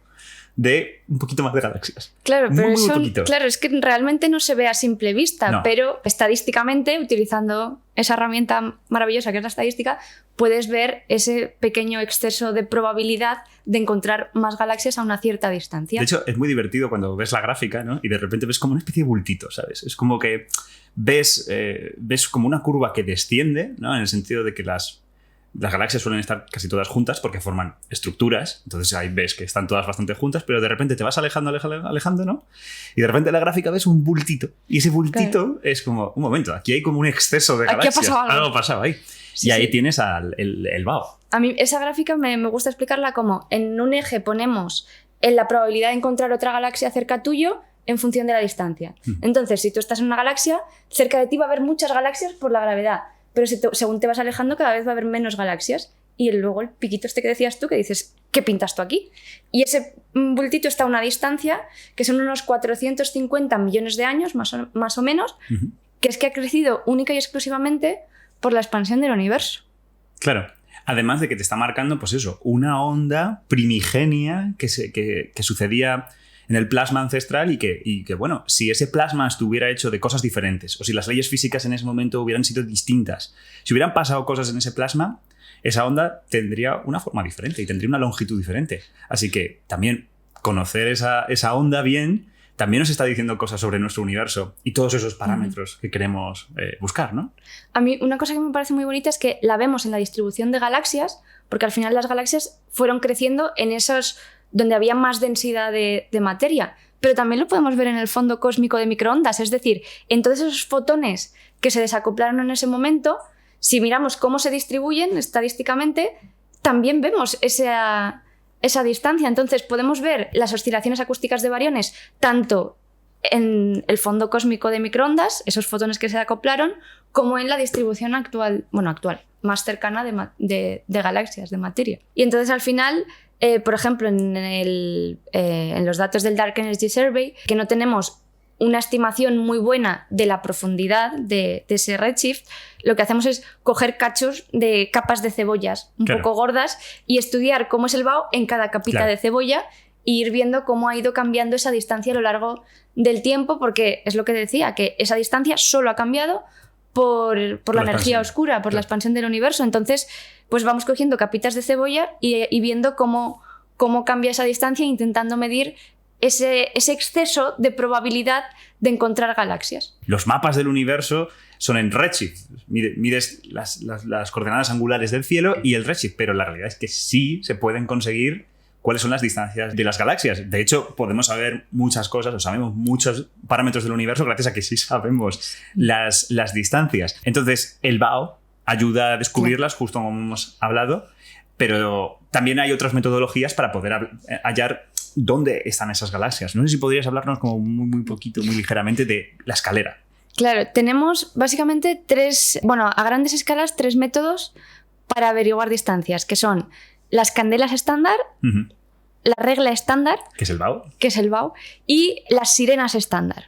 de un poquito más de galaxias. Claro, pero muy poquito. Claro, es que realmente no se ve a simple vista, No. pero estadísticamente, utilizando esa herramienta maravillosa que es la estadística, puedes ver ese pequeño exceso de probabilidad de encontrar más galaxias a una cierta distancia. De hecho, es muy divertido cuando ves la gráfica, ¿no? Y de repente ves como una especie de bultito, ¿sabes? Es como que ves como una curva que desciende, ¿no? En el sentido de que las galaxias suelen estar casi todas juntas porque forman estructuras, entonces ahí ves que están todas bastante juntas, pero de repente te vas alejando, ¿no? Y de repente en la gráfica ves un bultito, y ese bultito es como, un momento, aquí hay como un exceso de galaxias. Aquí ha pasado algo. Pasado ahí. Sí, y ahí sí. tienes el BAO. A mí esa gráfica me gusta explicarla como en un eje ponemos en la probabilidad de encontrar otra galaxia cerca tuyo en función de la distancia. Entonces, si tú estás en una galaxia, cerca de ti va a haber muchas galaxias por la gravedad. Pero según te vas alejando, cada vez va a haber menos galaxias. Y luego el piquito este que decías tú, que dices, ¿qué pintas tú aquí? Y ese bultito está a una distancia que son unos 450 millones de años, más o menos, que es que ha crecido única y exclusivamente por la expansión del universo. Claro. Además de que te está marcando, pues eso, una onda primigenia que sucedía en el plasma ancestral y que, bueno, si ese plasma estuviera hecho de cosas diferentes o si las leyes físicas en ese momento hubieran sido distintas, si hubieran pasado cosas en ese plasma, esa onda tendría una forma diferente y tendría una longitud diferente. Así que también conocer esa onda bien también nos está diciendo cosas sobre nuestro universo y todos esos parámetros que queremos buscar, ¿no? A mí una cosa que me parece muy bonita es que la vemos en la distribución de galaxias, porque al final las galaxias fueron creciendo en esos donde había más densidad de materia, pero también lo podemos ver en el fondo cósmico de microondas, es decir, en todos esos fotones que se desacoplaron en ese momento, si miramos cómo se distribuyen estadísticamente, también vemos esa distancia. Entonces podemos ver las oscilaciones acústicas de bariones tanto en el fondo cósmico de microondas, esos fotones que se acoplaron, como en la distribución actual, más cercana de galaxias, de materia. Y entonces al final, por ejemplo, en los datos del Dark Energy Survey, que no tenemos una estimación muy buena de la profundidad de ese redshift, lo que hacemos es coger cachos de capas de cebollas un poco gordas y estudiar cómo es el BAO en cada capita de cebolla e ir viendo cómo ha ido cambiando esa distancia a lo largo del tiempo, porque es lo que decía, que esa distancia solo ha cambiado por la energía oscura, por la expansión del universo. Entonces, pues vamos cogiendo capitas de cebolla y viendo cómo cambia esa distancia, intentando medir ese exceso de probabilidad de encontrar galaxias. Los mapas del universo son en redshift. Mides las coordenadas angulares del cielo y el redshift, pero la realidad es que sí se pueden conseguir cuáles son las distancias de las galaxias. De hecho, podemos saber muchas cosas, o sabemos muchos parámetros del universo gracias a que sí sabemos las distancias. Entonces, el BAO ayuda a descubrirlas, justo como hemos hablado, pero también hay otras metodologías para poder hallar dónde están esas galaxias. No sé si podrías hablarnos como muy poquito, muy ligeramente de la escalera. Claro, tenemos básicamente a grandes escalas, 3 métodos para averiguar distancias, que son las candelas estándar, la regla estándar, que es el BAO, y las sirenas estándar.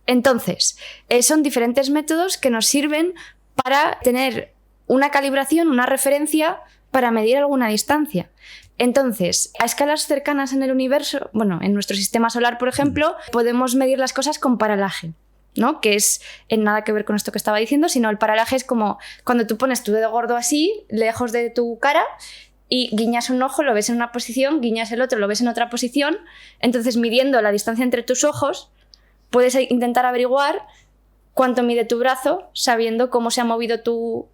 Entonces, son diferentes métodos que nos sirven para tener una calibración, una referencia para medir alguna distancia. Entonces, a escalas cercanas en el universo, en nuestro sistema solar, por ejemplo, podemos medir las cosas con paralaje, ¿no? Que es en nada que ver con esto que estaba diciendo, sino el paralaje es como cuando tú pones tu dedo gordo así, lejos de tu cara, y guiñas un ojo, lo ves en una posición, guiñas el otro, lo ves en otra posición. Entonces, midiendo la distancia entre tus ojos, puedes intentar averiguar cuánto mide tu brazo, sabiendo cómo se ha movido tu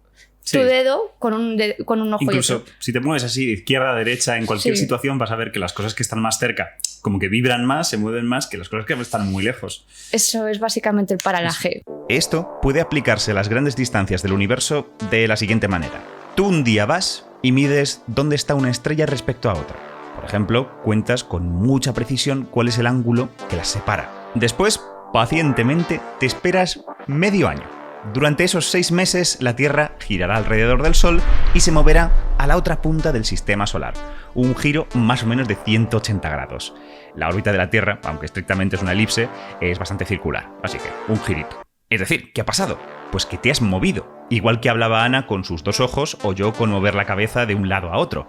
dedo con un ojo. Incluso si te mueves así de izquierda a derecha en cualquier situación, vas a ver que las cosas que están más cerca como que vibran más, se mueven más que las cosas que están muy lejos. Eso es básicamente el paralaje. Esto puede aplicarse a las grandes distancias del universo de la siguiente manera. Tú un día vas y mides dónde está una estrella respecto a otra. Por ejemplo, cuentas con mucha precisión cuál es el ángulo que las separa. Después, pacientemente, te esperas medio año. Durante esos 6 meses, la Tierra girará alrededor del Sol y se moverá a la otra punta del sistema solar. Un giro más o menos de 180 grados. La órbita de la Tierra, aunque estrictamente es una elipse, es bastante circular, así que un girito. Es decir, ¿qué ha pasado? Pues que te has movido. Igual que hablaba Ana con sus 2 ojos o yo con mover la cabeza de un lado a otro.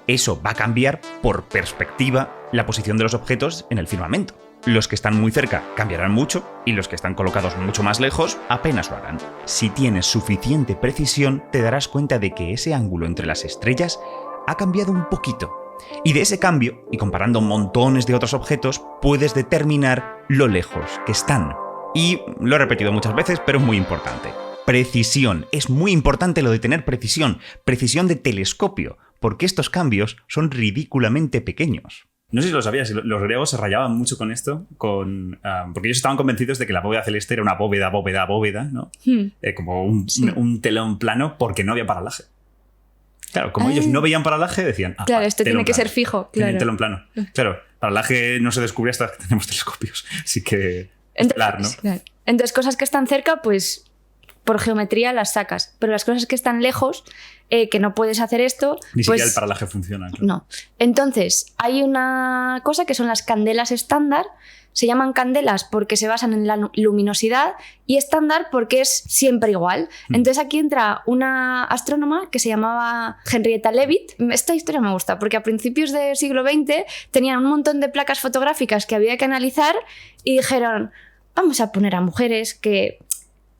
Eso va a cambiar, por perspectiva, la posición de los objetos en el firmamento. Los que están muy cerca cambiarán mucho y los que están colocados mucho más lejos apenas lo harán. Si tienes suficiente precisión, te darás cuenta de que ese ángulo entre las estrellas ha cambiado un poquito. Y de ese cambio, y comparando montones de otros objetos, puedes determinar lo lejos que están. Y lo he repetido muchas veces, pero es muy importante. Precisión. Es muy importante lo de tener precisión. Precisión de telescopio, porque estos cambios son ridículamente pequeños. No sé si lo sabías, los griegos se rayaban mucho con esto, porque ellos estaban convencidos de que la bóveda celeste era una bóveda, ¿no? Como un telón plano, porque no había paralaje. Claro, como ellos no veían paralaje, decían... claro, esto tiene que ser fijo. Claro. Telón plano. Claro, paralaje no se descubrió hasta que tenemos telescopios. Así que... Entonces, ¿no? Claro. Entonces, cosas que están cerca, pues por geometría las sacas. Pero las cosas que están lejos, que no puedes hacer esto... Ni pues, siquiera el paralaje funciona. Claro. No. Entonces, hay una cosa que son las candelas estándar. Se llaman candelas porque se basan en la luminosidad y estándar porque es siempre igual. Entonces aquí entra una astrónoma que se llamaba Henrietta Leavitt. Esta historia me gusta porque a principios del siglo XX tenían un montón de placas fotográficas que había que analizar y dijeron, vamos a poner a mujeres que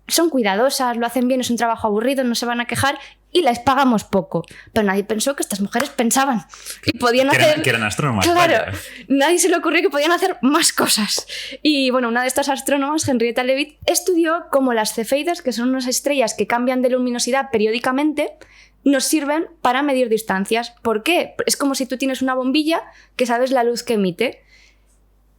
son cuidadosas, lo hacen bien, es un trabajo aburrido, no se van a quejar y les pagamos poco. Pero nadie pensó que estas mujeres pensaban y podían hacer... Que eran astrónomas. Claro, vaya. Nadie se le ocurrió que podían hacer más cosas. Y bueno, una de estas astrónomas, Henrietta Leavitt, estudió cómo las cefeidas, que son unas estrellas que cambian de luminosidad periódicamente, nos sirven para medir distancias. ¿Por qué? Es como si tú tienes una bombilla que sabes la luz que emite.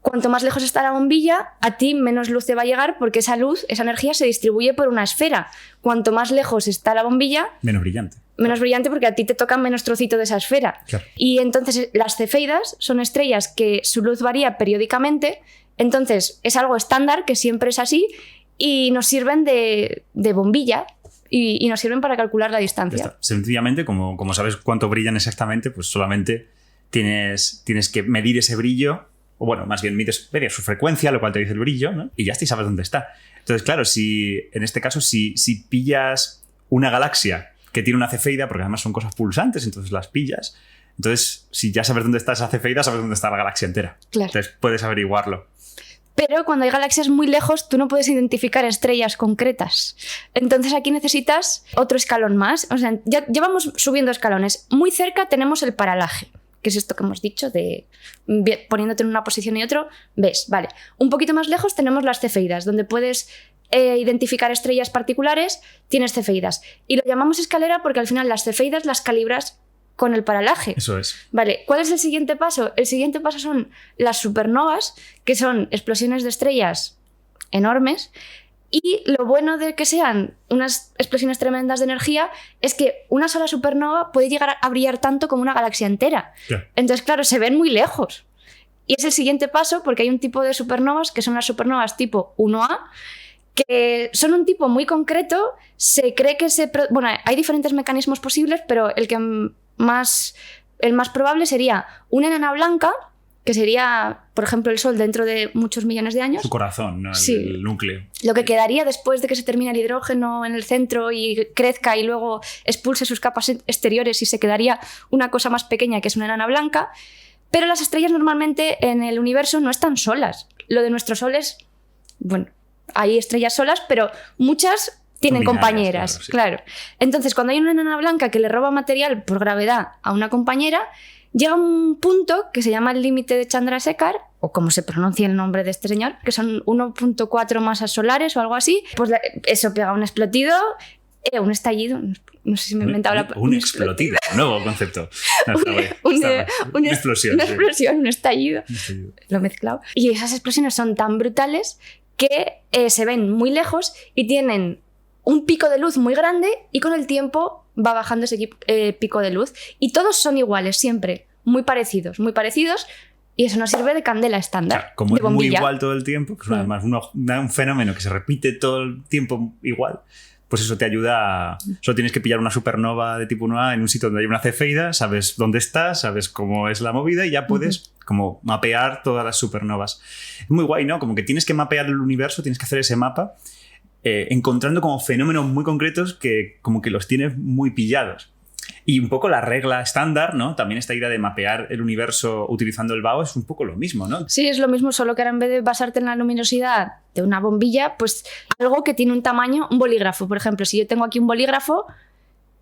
cuanto más lejos está la bombilla, a ti menos luz te va a llegar porque esa luz, esa energía se distribuye por una esfera. Cuanto más lejos está la bombilla... Menos brillante. Menos brillante porque a ti te toca menos trocito de esa esfera. Claro. Y entonces las cefeidas son estrellas que su luz varía periódicamente, entonces es algo estándar que siempre es así y nos sirven de bombilla y nos sirven para calcular la distancia. Sencillamente, como sabes cuánto brillan exactamente, pues solamente tienes que medir ese brillo, o bueno, más bien mides su frecuencia, lo cual te dice el brillo, ¿no? Y ya está, y sabes dónde está. Entonces, claro, en este caso, si pillas una galaxia que tiene una cefeida, porque además son cosas pulsantes, entonces las pillas. Entonces, si ya sabes dónde está esa cefeida, sabes dónde está la galaxia entera. Claro. Entonces, puedes averiguarlo. Pero cuando hay galaxias muy lejos, tú no puedes identificar estrellas concretas. Entonces aquí necesitas otro escalón más. O sea, ya vamos subiendo escalones. Muy cerca tenemos el paralaje, que es esto que hemos dicho, de poniéndote en una posición y otro, ves, vale. Un poquito más lejos tenemos las cefeidas, donde puedes identificar estrellas particulares, tienes cefeidas. Y lo llamamos escalera porque al final las cefeidas las calibras con el paralaje. Eso es. Vale, ¿cuál es el siguiente paso? El siguiente paso son las supernovas, que son explosiones de estrellas enormes. Y lo bueno de que sean unas explosiones tremendas de energía es que una sola supernova puede llegar a brillar tanto como una galaxia entera. Yeah. Entonces, claro, se ven muy lejos. Y es el siguiente paso porque hay un tipo de supernovas que son las supernovas tipo 1A, que son un tipo muy concreto. Se cree que bueno, hay diferentes mecanismos posibles, pero el más probable sería una enana blanca, que sería, por ejemplo, el Sol dentro de muchos millones de años. Su corazón, ¿no? Sí. El núcleo. Lo que quedaría después de que se termine el hidrógeno en el centro y crezca y luego expulse sus capas exteriores y se quedaría una cosa más pequeña que es una enana blanca. Pero las estrellas normalmente en el universo no están solas. Lo de nuestro Sol es, bueno, hay estrellas solas, pero muchas tienen compañeras. Claro. Entonces, cuando hay una enana blanca que le roba material por gravedad a una compañera, llega un punto que se llama el límite de Chandrasekhar, o como se pronuncia el nombre de este señor, que son 1.4 masas solares o algo así. Pues eso pega un explotido, un estallido. No sé si me he inventado la palabra. Un explotido, nuevo concepto. Una explosión. Una explosión, un estallido. Lo he mezclado. Y esas explosiones son tan brutales que se ven muy lejos y tienen un pico de luz muy grande y con el tiempo va bajando ese pico de luz. Y todos son iguales, siempre. Muy parecidos. Y eso nos sirve de candela estándar. Claro, como de es muy bombilla. igual todo el tiempo, pues además un fenómeno que se repite todo el tiempo igual, pues eso te ayuda. Solo tienes que pillar una supernova de tipo 1A en un sitio donde hay una cefeida, sabes dónde está, sabes cómo es la movida y ya puedes como mapear todas las supernovas. Es muy guay, ¿no? Como que tienes que mapear el universo, tienes que hacer ese mapa, encontrando como fenómenos muy concretos que como que los tienes muy pillados. Y un poco la regla estándar, ¿no? También esta idea de mapear el universo utilizando el BAO es un poco lo mismo, ¿no? Sí, es lo mismo, solo que ahora en vez de basarte en la luminosidad de una bombilla, pues algo que tiene un tamaño, un bolígrafo. Por ejemplo, si yo tengo aquí un bolígrafo,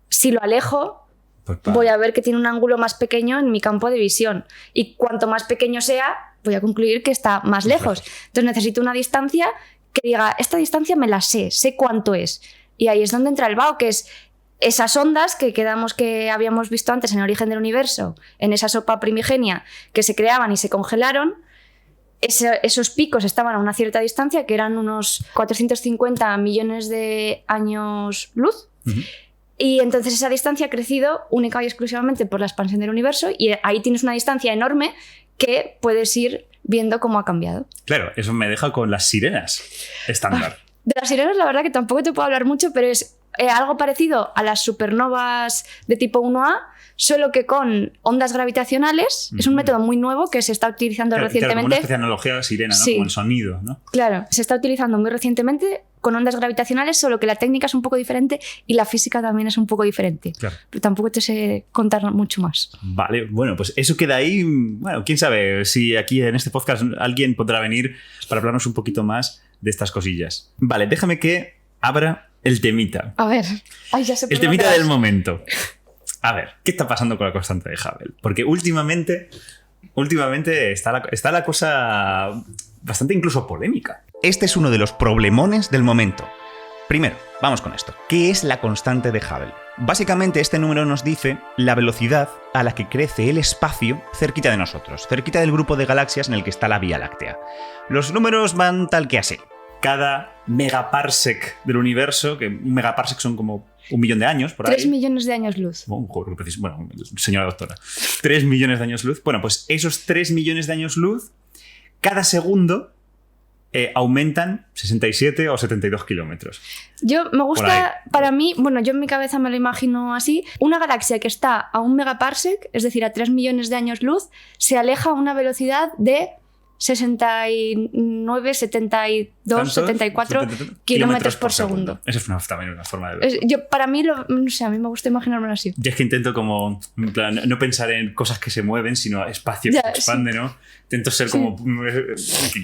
si lo alejo, pues voy a ver que tiene un ángulo más pequeño en mi campo de visión. Y cuanto más pequeño sea, voy a concluir que está más lejos. Entonces necesito una distancia que diga, esta distancia me la sé cuánto es. Y ahí es donde entra el BAO, que es esas ondas que habíamos visto antes en el origen del universo, en esa sopa primigenia que se creaban y se congelaron. Esos picos estaban a una cierta distancia, que eran unos 450 millones de años luz. Y entonces esa distancia ha crecido única y exclusivamente por la expansión del universo, y ahí tienes una distancia enorme que puedes ir viendo cómo ha cambiado. Claro, eso me deja con las sirenas estándar. De las sirenas la verdad que tampoco te puedo hablar mucho, pero es algo parecido a las supernovas de tipo 1A, solo que con ondas gravitacionales. Es un método muy nuevo que se está utilizando recientemente. Claro, como una especie de analogía a la sirena, ¿no? Sí. Como el sonido, ¿no? Claro, se está utilizando muy recientemente con ondas gravitacionales, solo que la técnica es un poco diferente y la física también es un poco diferente. Claro. Pero tampoco te sé contar mucho más. Vale, bueno, pues eso queda ahí. Bueno, quién sabe si aquí en este podcast alguien podrá venir para hablarnos un poquito más de estas cosillas. Vale, déjame que abra el temita. A ver, ya sé por el temita del momento. A ver, ¿qué está pasando con la constante de Hubble? Porque últimamente está la cosa bastante incluso polémica. Este es uno de los problemones del momento. Primero, vamos con esto. ¿Qué es la constante de Hubble? Básicamente este número nos dice la velocidad a la que crece el espacio cerquita de nosotros, cerquita del grupo de galaxias en el que está la Vía Láctea. Los números van tal que así. Cada megaparsec del universo, que un megaparsec son como 1 millón de años, por ahí. 3 millones de años luz. Bueno, señora doctora. 3 millones de años luz. Bueno, pues esos 3 millones de años luz, cada segundo aumentan 67 o 72 kilómetros. Me gusta, para mí, bueno, yo en mi cabeza me lo imagino así, una galaxia que está a 1 megaparsec, es decir, a 3 millones de años luz, se aleja a una velocidad de 69, 72, 74 kilómetros por segundo. Eso es también una forma de verlo. Para mí, no sé, a mí me gusta imaginarlo así. Yo es que intento como, en plan, no pensar en cosas que se mueven, sino espacio que se expande, ¿no? Intento ser como...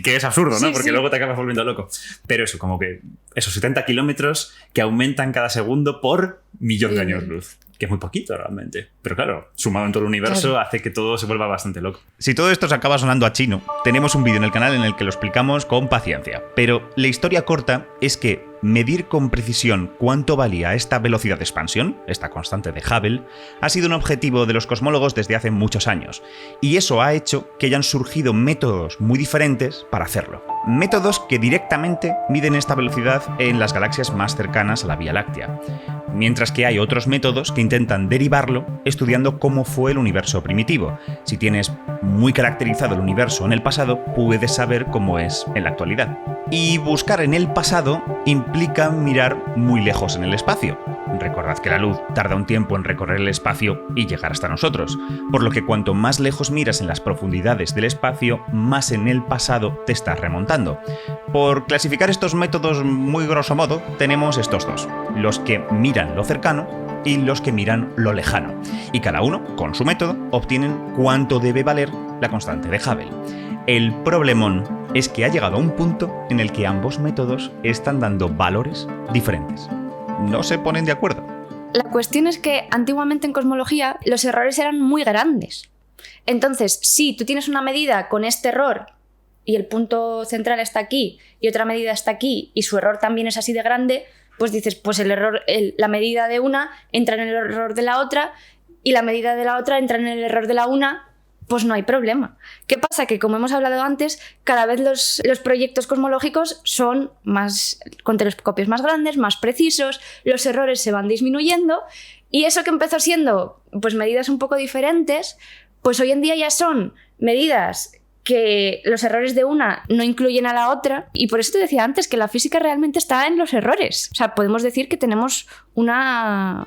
Que es absurdo, ¿no? Porque luego te acabas volviendo loco. Pero eso, como que esos 70 kilómetros que aumentan cada segundo por millón de años luz. Que es muy poquito realmente. Pero claro, sumado en todo el universo hace que todo se vuelva bastante loco. Si todo esto se acaba sonando a chino, tenemos un vídeo en el canal en el que lo explicamos con paciencia. Pero la historia corta es que medir con precisión cuánto valía esta velocidad de expansión, esta constante de Hubble, ha sido un objetivo de los cosmólogos desde hace muchos años. Y eso ha hecho que hayan surgido métodos muy diferentes para hacerlo. Métodos que directamente miden esta velocidad en las galaxias más cercanas a la Vía Láctea. Mientras que hay otros métodos que intentan derivarlo estudiando cómo fue el universo primitivo. Si tienes muy caracterizado el universo en el pasado, puedes saber cómo es en la actualidad. Y buscar en el pasado implica mirar muy lejos en el espacio. Recordad que la luz tarda un tiempo en recorrer el espacio y llegar hasta nosotros, por lo que cuanto más lejos miras en las profundidades del espacio, más en el pasado te estás remontando. Por clasificar estos métodos muy grosso modo, tenemos estos dos, los que miran lo cercano y los que miran lo lejano, y cada uno, con su método, obtienen cuánto debe valer la constante de Hubble. El problemón es que ha llegado a un punto en el que ambos métodos están dando valores diferentes. No se ponen de acuerdo. La cuestión es que antiguamente en cosmología los errores eran muy grandes. Entonces, si tú tienes una medida con este error y el punto central está aquí y otra medida está aquí y su error también es así de grande, pues dices, pues la medida de una entra en el error de la otra y la medida de la otra entra en el error de la una, pues no hay problema. ¿Qué pasa? Que como hemos hablado antes, cada vez los proyectos cosmológicos son con telescopios más grandes, más precisos, los errores se van disminuyendo y eso que empezó siendo pues medidas un poco diferentes, pues hoy en día ya son medidas que los errores de una no incluyen a la otra y por eso te decía antes que la física realmente está en los errores. O sea, podemos decir que tenemos una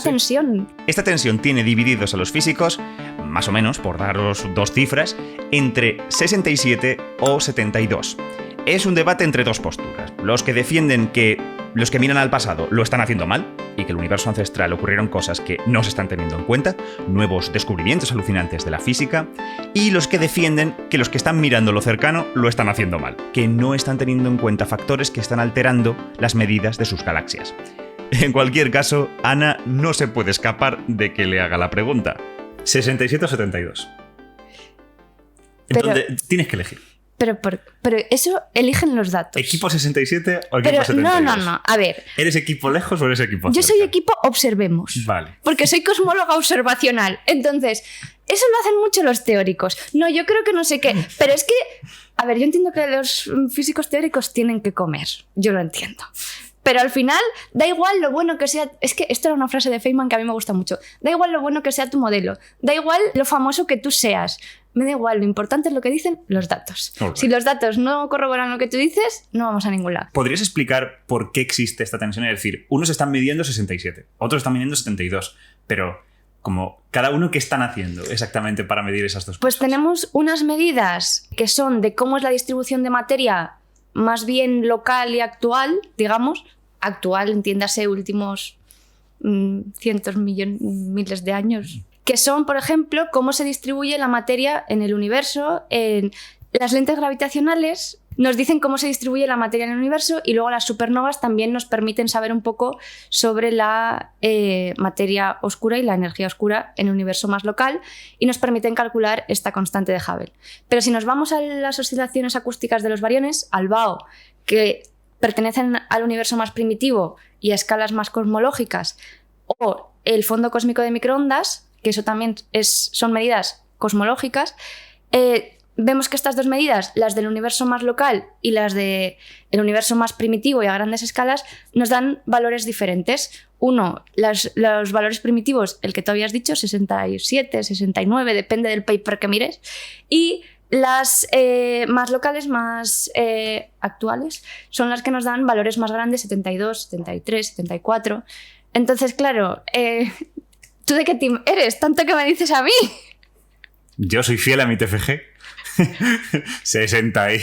tensión. Esta tensión tiene divididos a los físicos, más o menos, por daros dos cifras, entre 67 o 72. Es un debate entre dos posturas. Los que defienden que los que miran al pasado lo están haciendo mal y que en el universo ancestral ocurrieron cosas que no se están teniendo en cuenta, nuevos descubrimientos alucinantes de la física, y los que defienden que los que están mirando lo cercano lo están haciendo mal, que no están teniendo en cuenta factores que están alterando las medidas de sus galaxias. En cualquier caso, Ana no se puede escapar de que le haga la pregunta. 67 o 72. Entonces, tienes que elegir. Pero eso eligen los datos. ¿Equipo 67 o equipo 72? No. A ver. ¿Eres equipo lejos o eres equipo cerca? Yo soy equipo observemos. Vale. Porque soy cosmóloga observacional. Entonces, eso lo hacen mucho los teóricos. No, yo creo que no sé qué. Pero es que, a ver, yo entiendo que los físicos teóricos tienen que comer. Yo lo entiendo. Pero al final, da igual lo bueno que sea... Es que esto era una frase de Feynman que a mí me gusta mucho. Da igual lo bueno que sea tu modelo. Da igual lo famoso que tú seas. Me da igual, lo importante es lo que dicen los datos. Okay. Si los datos no corroboran lo que tú dices, no vamos a ningún lado. ¿Podrías explicar por qué existe esta tensión? Es decir, unos están midiendo 67, otros están midiendo 72, pero como cada uno, ¿qué están haciendo exactamente para medir esas dos cosas? Pues tenemos unas medidas que son de cómo es la distribución de materia más bien local y actual, digamos. Actual, entiéndase, últimos cientos, miles de años. Que son, por ejemplo, cómo se distribuye la materia en el universo. Las lentes gravitacionales nos dicen cómo se distribuye la materia en el universo y luego las supernovas también nos permiten saber un poco sobre la materia oscura y la energía oscura en el universo más local y nos permiten calcular esta constante de Hubble. Pero si nos vamos a las oscilaciones acústicas de los bariones, al BAO, que pertenecen al universo más primitivo y a escalas más cosmológicas, o el fondo cósmico de microondas, que eso también son medidas cosmológicas, vemos que estas dos medidas, las del universo más local y las del universo más primitivo y a grandes escalas, nos dan valores diferentes. Uno, los valores primitivos, el que tú habías dicho, 67, 69, depende del paper que mires, y las más locales, más actuales, son las que nos dan valores más grandes, 72, 73, 74. Entonces, claro, ¿tú de qué team eres? Tanto que me dices a mí. Yo soy fiel a mi TFG. 60 y...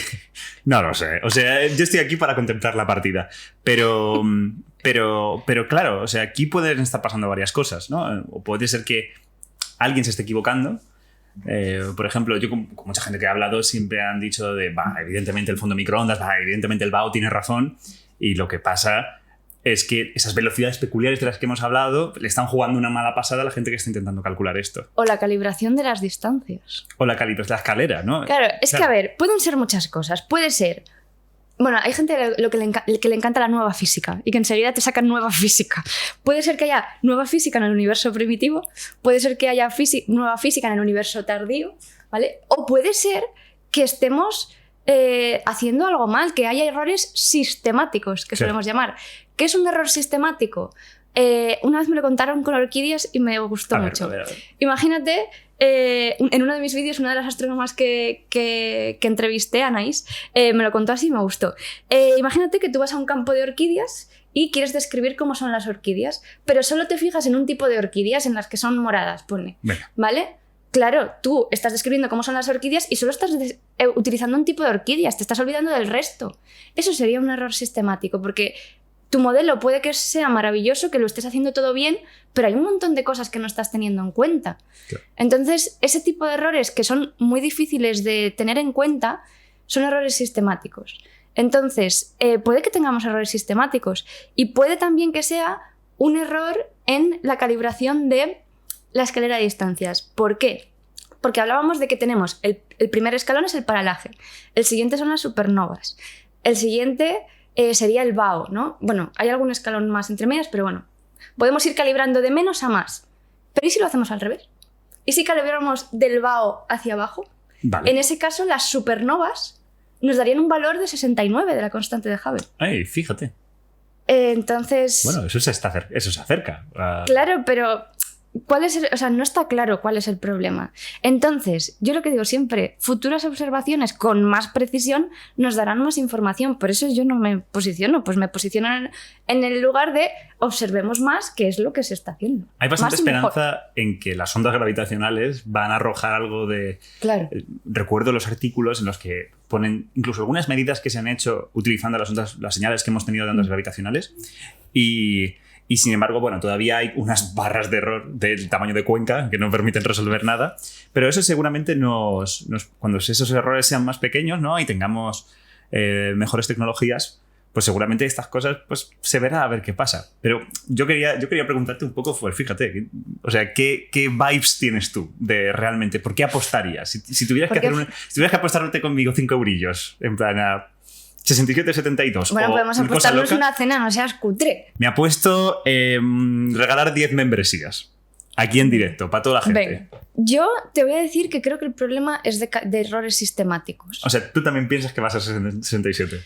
No lo sé. O sea, yo estoy aquí para contemplar la partida. Pero claro, o sea, aquí pueden estar pasando varias cosas, ¿no? O puede ser que alguien se esté equivocando. Por ejemplo, yo con mucha gente que he hablado siempre han dicho evidentemente el fondo microondas, evidentemente el BAO tiene razón. Y lo que pasa es que esas velocidades peculiares de las que hemos hablado le están jugando una mala pasada a la gente que está intentando calcular esto. O la calibración de las distancias. O la calibración de la escalera, ¿no? Claro, es que a ver, pueden ser muchas cosas. Puede ser... Bueno, hay gente que le encanta la nueva física y que enseguida te sacan nueva física. Puede ser que haya nueva física en el universo primitivo, puede ser que haya nueva física en el universo tardío, ¿vale? O puede ser que estemos haciendo algo mal, que haya errores sistemáticos, que solemos llamar. ¿Qué es un error sistemático? Una vez me lo contaron con orquídeas y me gustó mucho. A ver. Imagínate, en uno de mis vídeos, una de las astrónomas que entrevisté, Anaís, me lo contó así y me gustó. Imagínate que tú vas a un campo de orquídeas y quieres describir cómo son las orquídeas, pero solo te fijas en un tipo de orquídeas en las que son moradas, pone. ¿Vale? Claro, tú estás describiendo cómo son las orquídeas y solo estás utilizando un tipo de orquídeas, te estás olvidando del resto. Eso sería un error sistemático, porque tu modelo puede que sea maravilloso, que lo estés haciendo todo bien, pero hay un montón de cosas que no estás teniendo en cuenta. Claro. Entonces, ese tipo de errores que son muy difíciles de tener en cuenta son errores sistemáticos. Entonces, puede que tengamos errores sistemáticos y puede también que sea un error en la calibración de la escalera de distancias. ¿Por qué? Porque hablábamos de que tenemos el primer escalón es el paralaje, el siguiente son las supernovas, el siguiente sería el BAO, ¿no? Bueno, hay algún escalón más entre medias, pero bueno, podemos ir calibrando de menos a más. Pero ¿y si lo hacemos al revés? ¿Y si calibramos del BAO hacia abajo? Vale. En ese caso, las supernovas nos darían un valor de 69 de la constante de Hubble. ¡Ay, fíjate! Entonces... Bueno, eso se acerca. Claro, pero... no está claro cuál es el problema. Entonces, yo lo que digo siempre, futuras observaciones con más precisión nos darán más información. Por eso yo no me posiciono, pues me posiciono en el lugar de observemos más qué es lo que se está haciendo. Hay bastante esperanza en que las ondas gravitacionales van a arrojar algo de... Claro. Recuerdo los artículos en los que ponen incluso algunas medidas que se han hecho utilizando las señales que hemos tenido de ondas gravitacionales y sin embargo, bueno, todavía hay unas barras de error del tamaño de Cuenca que no permiten resolver nada. Pero eso seguramente cuando esos errores sean más pequeños, ¿no? Y tengamos mejores tecnologías, pues seguramente estas cosas pues se verá a ver qué pasa. Pero yo quería preguntarte un poco, pues fíjate, o sea, ¿qué vibes tienes tú de realmente? ¿Por qué apostarías? Si tuvieras que apostarte conmigo 5 eurillos, en plan a 67-72. Bueno, podemos apostarnos una cena, no seas cutre. Me apuesto regalar 10 membresías. Aquí en directo, para toda la gente. Ven, yo te voy a decir que creo que el problema es de errores sistemáticos. O sea, ¿tú también piensas que vas a 67?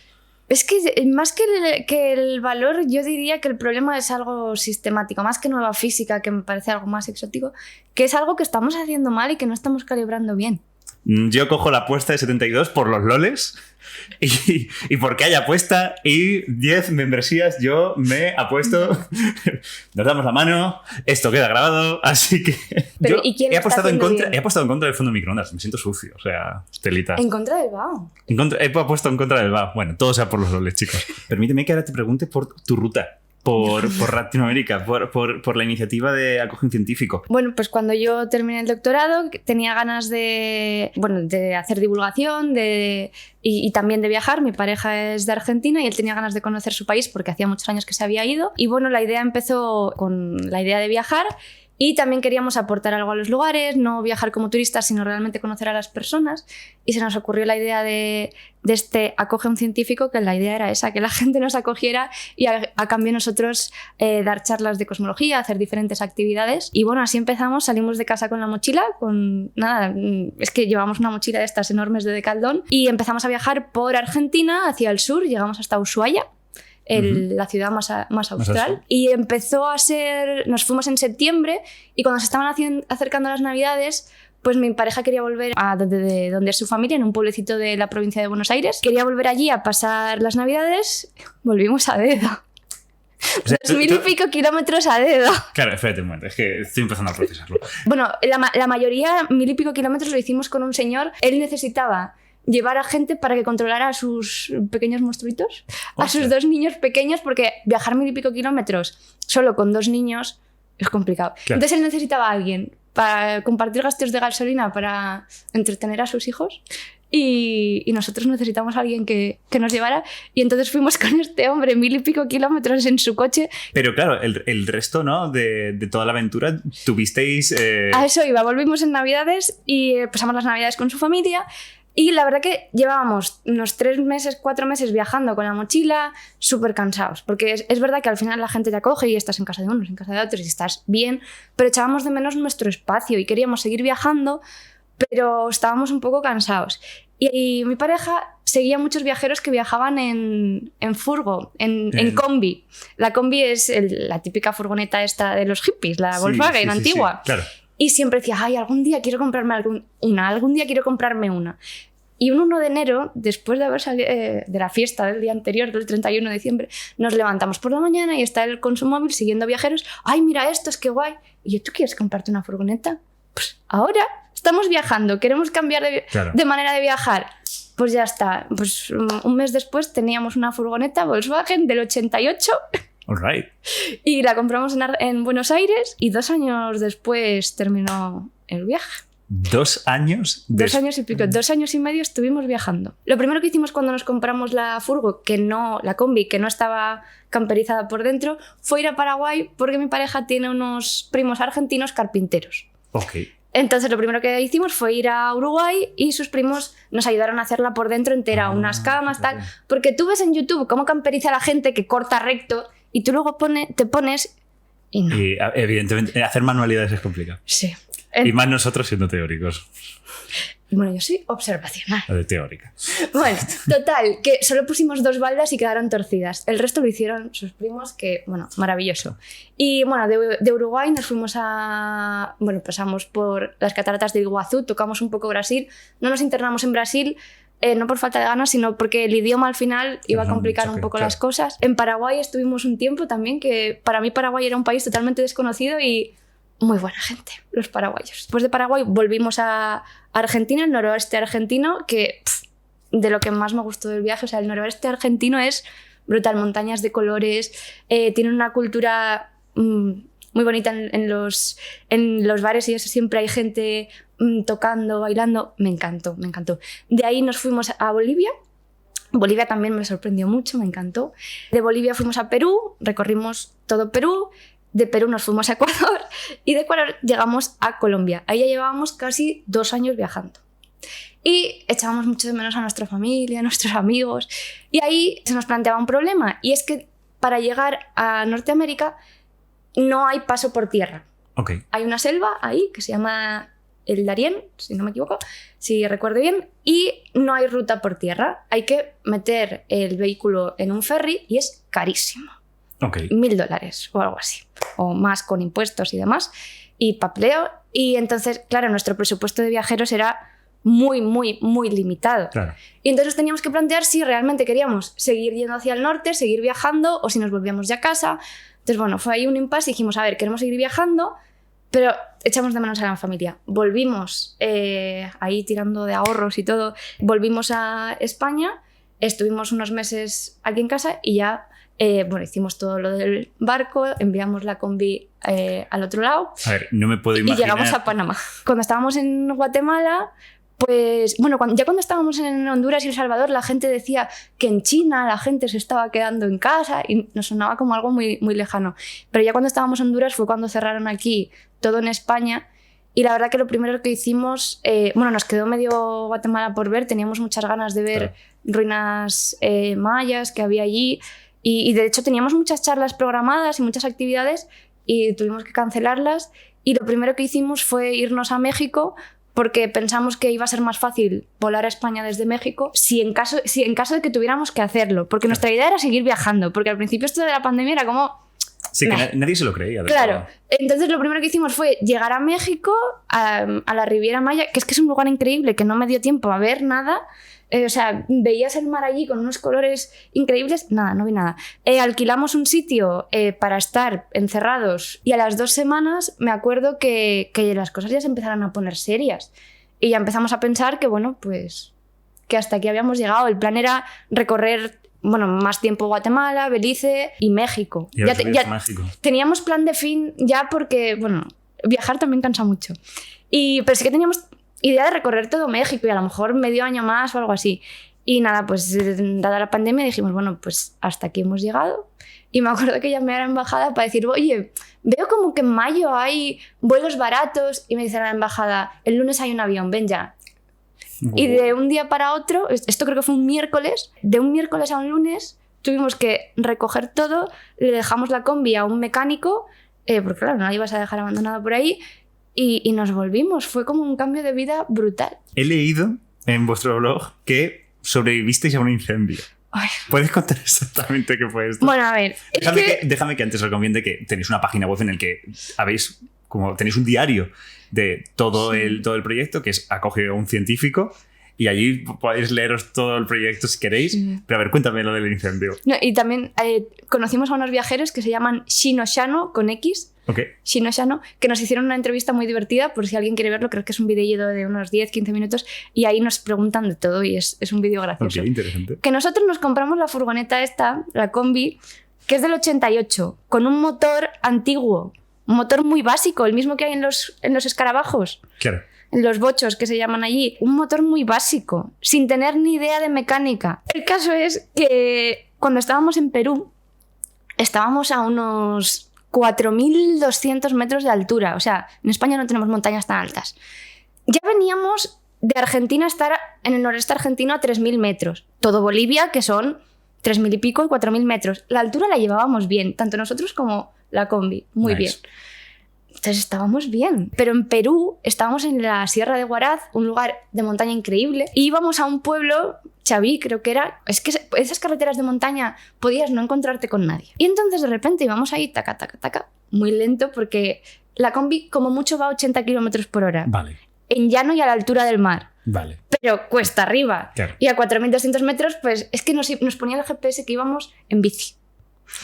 Es que más que el valor, yo diría que el problema es algo sistemático, más que nueva física, que me parece algo más exótico, que es algo que estamos haciendo mal y que no estamos calibrando bien. Yo cojo la apuesta de 72 por los loles y porque hay apuesta y 10 membresías yo me apuesto. Nos damos la mano, esto queda grabado, así que pero, yo ¿y quién he apostado en contra del fondo de microondas. Me siento sucio, o sea, telita. ¿En contra del BAO? He apuesto en contra del BAO. Bueno, todo sea por los loles, chicos. Permíteme que ahora te pregunte por tu ruta. Por Latinoamérica, por la iniciativa de Acoge un Científico. Bueno, pues cuando yo terminé el doctorado tenía ganas de hacer divulgación y también de viajar. Mi pareja es de Argentina y él tenía ganas de conocer su país porque hacía muchos años que se había ido. Y bueno, la idea empezó con la idea de viajar Y también queríamos aportar algo a los lugares, no viajar como turistas, sino realmente conocer a las personas. Y se nos ocurrió la idea de este Acoge a un científico, que la idea era esa, que la gente nos acogiera y a cambio nosotros dar charlas de cosmología, hacer diferentes actividades. Y bueno, así empezamos, salimos de casa con la mochila, con nada, es que llevamos una mochila de estas enormes de Decathlon y empezamos a viajar por Argentina hacia el sur, llegamos hasta Ushuaia. La ciudad más austral. Y empezó a ser... Nos fuimos en septiembre y cuando se estaban acercando las Navidades, pues mi pareja quería volver a donde es su familia, en un pueblecito de la provincia de Buenos Aires. Quería volver allí a pasar las Navidades. Volvimos a dedo. O sea, 2000 y pico kilómetros a dedo. Claro, espérate un momento, es que estoy empezando a procesarlo. Bueno, la mayoría, 1000 y pico kilómetros, lo hicimos con un señor. Él necesitaba llevar a gente para que controlara a sus pequeños monstruitos, a sus 2 niños pequeños, porque viajar 1000 y pico kilómetros solo con 2 niños es complicado. Claro. Entonces él necesitaba a alguien para compartir gastos de gasolina para entretener a sus hijos y nosotros necesitamos a alguien que nos llevara y entonces fuimos con este hombre 1000 y pico kilómetros en su coche. Pero claro, el resto, ¿no? de toda la aventura tuvisteis... A eso iba, volvimos en Navidades y pasamos las Navidades con su familia. Y la verdad que llevábamos unos 3 meses, 4 meses viajando con la mochila, súper cansados, porque es verdad que al final la gente te acoge y estás en casa de unos, en casa de otros y estás bien, pero echábamos de menos nuestro espacio y queríamos seguir viajando, pero estábamos un poco cansados. Y mi pareja seguía muchos viajeros que viajaban en furgo, en combi. La combi es la típica furgoneta esta de los hippies, la Volkswagen antigua. Sí, claro. Y siempre decía, ay, algún día quiero comprarme una. Y un 1 de enero, después de haber salido de la fiesta del día anterior, del 31 de diciembre, nos levantamos por la mañana y está él con su móvil siguiendo viajeros. Ay, mira esto, es que guay. Y yo, ¿tú quieres comprarte una furgoneta? Pues ahora estamos viajando, queremos cambiar de manera de viajar. Pues ya está. Pues un mes después teníamos una furgoneta Volkswagen del 88. All right. Y la compramos en Buenos Aires y 2 años después terminó el viaje. 2 años? 2 años y pico. 2 años y medio estuvimos viajando. Lo primero que hicimos cuando nos compramos la furgo, la combi, que no estaba camperizada por dentro, fue ir a Paraguay porque mi pareja tiene unos primos argentinos carpinteros. Ok. Entonces lo primero que hicimos fue ir a Uruguay y sus primos nos ayudaron a hacerla por dentro entera, unas camas, tal. Porque tú ves en YouTube cómo camperiza la gente que corta recto y tú luego te pones y no. Y evidentemente hacer manualidades es complicado. Sí. Y más nosotros siendo teóricos. Bueno, yo soy observacional. De teórica. Bueno, total, que solo pusimos 2 baldas y quedaron torcidas. El resto lo hicieron sus primos, que, bueno, maravilloso. Y bueno, de Uruguay nos fuimos pasamos por las cataratas del Iguazú, tocamos un poco Brasil. No nos internamos en Brasil, no por falta de ganas, sino porque el idioma al final iba a complicar un poco las cosas. En Paraguay estuvimos un tiempo también, que para mí Paraguay era un país totalmente desconocido y muy buena gente, los paraguayos. Después de Paraguay volvimos a Argentina, el noroeste argentino, que de lo que más me gustó del viaje, o sea, el noroeste argentino es brutal, montañas de colores, tiene una cultura muy bonita en los bares y eso, siempre hay gente tocando, bailando, me encantó. De ahí nos fuimos a Bolivia. Bolivia también me sorprendió mucho, me encantó. De Bolivia fuimos a Perú, recorrimos todo Perú. De Perú nos fuimos a Ecuador y de Ecuador llegamos a Colombia. Ahí ya llevábamos casi 2 años viajando. Y echábamos mucho de menos a nuestra familia, a nuestros amigos. Y ahí se nos planteaba un problema. Y es que para llegar a Norteamérica no hay paso por tierra. Okay. Hay una selva ahí que se llama el Darién, si no me equivoco, si recuerdo bien. Y no hay ruta por tierra. Hay que meter el vehículo en un ferry y es carísimo. Okay. $1000 o algo así, o más con impuestos y demás, y papeleo. Y entonces, claro, nuestro presupuesto de viajeros era muy, muy, muy limitado. Claro. Y entonces teníamos que plantear si realmente queríamos seguir yendo hacia el norte, seguir viajando, o si nos volvíamos ya a casa. Entonces, bueno, fue ahí un impasse y dijimos, a ver, queremos seguir viajando, pero echamos de menos a la familia. Volvimos, ahí tirando de ahorros y todo, volvimos a España, estuvimos unos meses aquí en casa y ya... hicimos todo lo del barco, enviamos la combi al otro lado. A ver, no me puedo imaginar. Y llegamos a Panamá. Cuando estábamos en Guatemala, Pues bueno, ya cuando estábamos en Honduras y El Salvador, la gente decía que en China la gente se estaba quedando en casa y nos sonaba como algo muy, muy lejano. Pero ya cuando estábamos en Honduras fue cuando cerraron aquí todo en España y la verdad que lo primero que hicimos, nos quedó medio Guatemala por ver, teníamos muchas ganas de ver ruinas mayas que había allí y de hecho teníamos muchas charlas programadas y muchas actividades y tuvimos que cancelarlas y lo primero que hicimos fue irnos a México porque pensamos que iba a ser más fácil volar a España desde México si en caso de que tuviéramos que hacerlo, porque nuestra idea era seguir viajando, porque al principio esto de la pandemia era como... Sí, que nadie se lo creía. Claro, entonces lo primero que hicimos fue llegar a México, a la Riviera Maya, que es un lugar increíble, que no me dio tiempo a ver nada. Veías el mar allí con unos colores increíbles. Nada, no vi nada. Alquilamos un sitio para estar encerrados y a las 2 semanas me acuerdo que las cosas ya se empezaron a poner serias. Y ya empezamos a pensar que, bueno, pues que hasta aquí habíamos llegado. El plan era recorrer, más tiempo Guatemala, Belice y México. México. Teníamos plan de fin ya porque, viajar también cansa mucho. Pero sí que teníamos idea de recorrer todo México y a lo mejor medio año más o algo así. Y nada, pues dada la pandemia dijimos, pues hasta aquí hemos llegado. Y me acuerdo que llamé a la embajada para decir, oye, veo como que en mayo hay vuelos baratos. Y me dice la embajada, el lunes hay un avión, ven ya. Y de un día para otro, esto creo que fue un miércoles, de un miércoles a un lunes tuvimos que recoger todo, le dejamos la combi a un mecánico, porque claro, no la ibas a dejar abandonada por ahí, y nos volvimos. Fue como un cambio de vida brutal. He leído en vuestro blog que sobrevivisteis a un incendio. Ay. ¿Puedes contar exactamente qué fue esto? Bueno, a ver. Déjame que antes os comente que tenéis una página web en el que tenéis un diario de todo el proyecto, que es Acoge a un científico, y allí podéis leeros todo el proyecto si queréis. Pero a ver, cuéntame lo del incendio. No, y también conocimos a unos viajeros que se llaman Shino con X. Okay. Shino, que nos hicieron una entrevista muy divertida, por si alguien quiere verlo, creo que es un videíto de unos 10-15 minutos y ahí nos preguntan de todo y es un vídeo gracioso. Okay, interesante. Que nosotros nos compramos la furgoneta esta, la combi, que es del 88, con un motor antiguo, un motor muy básico, el mismo que hay en los escarabajos. Claro. En los bochos que se llaman allí, un motor muy básico, sin tener ni idea de mecánica. El caso es que cuando estábamos en Perú, estábamos a unos 4.200 metros de altura. O sea, en España no tenemos montañas tan altas. Ya veníamos de Argentina a estar en el noreste argentino a 3.000 metros. Todo Bolivia, que son 3.000 y pico y 4.000 metros. La altura la llevábamos bien, tanto nosotros como la combi. Muy bien. Entonces estábamos bien. Pero en Perú estábamos en la Sierra de Huaraz, un lugar de montaña increíble, y íbamos a un pueblo, Chaví creo que era. Es que esas carreteras de montaña podías no encontrarte con nadie. Y entonces de repente íbamos ahí, taca, taca, taca, muy lento, porque la combi como mucho va a 80 km por hora. Vale. En llano y a la altura del mar. Vale. Pero cuesta arriba. Claro. Y a 4.200 metros, pues es que nos ponía el GPS que íbamos en bici.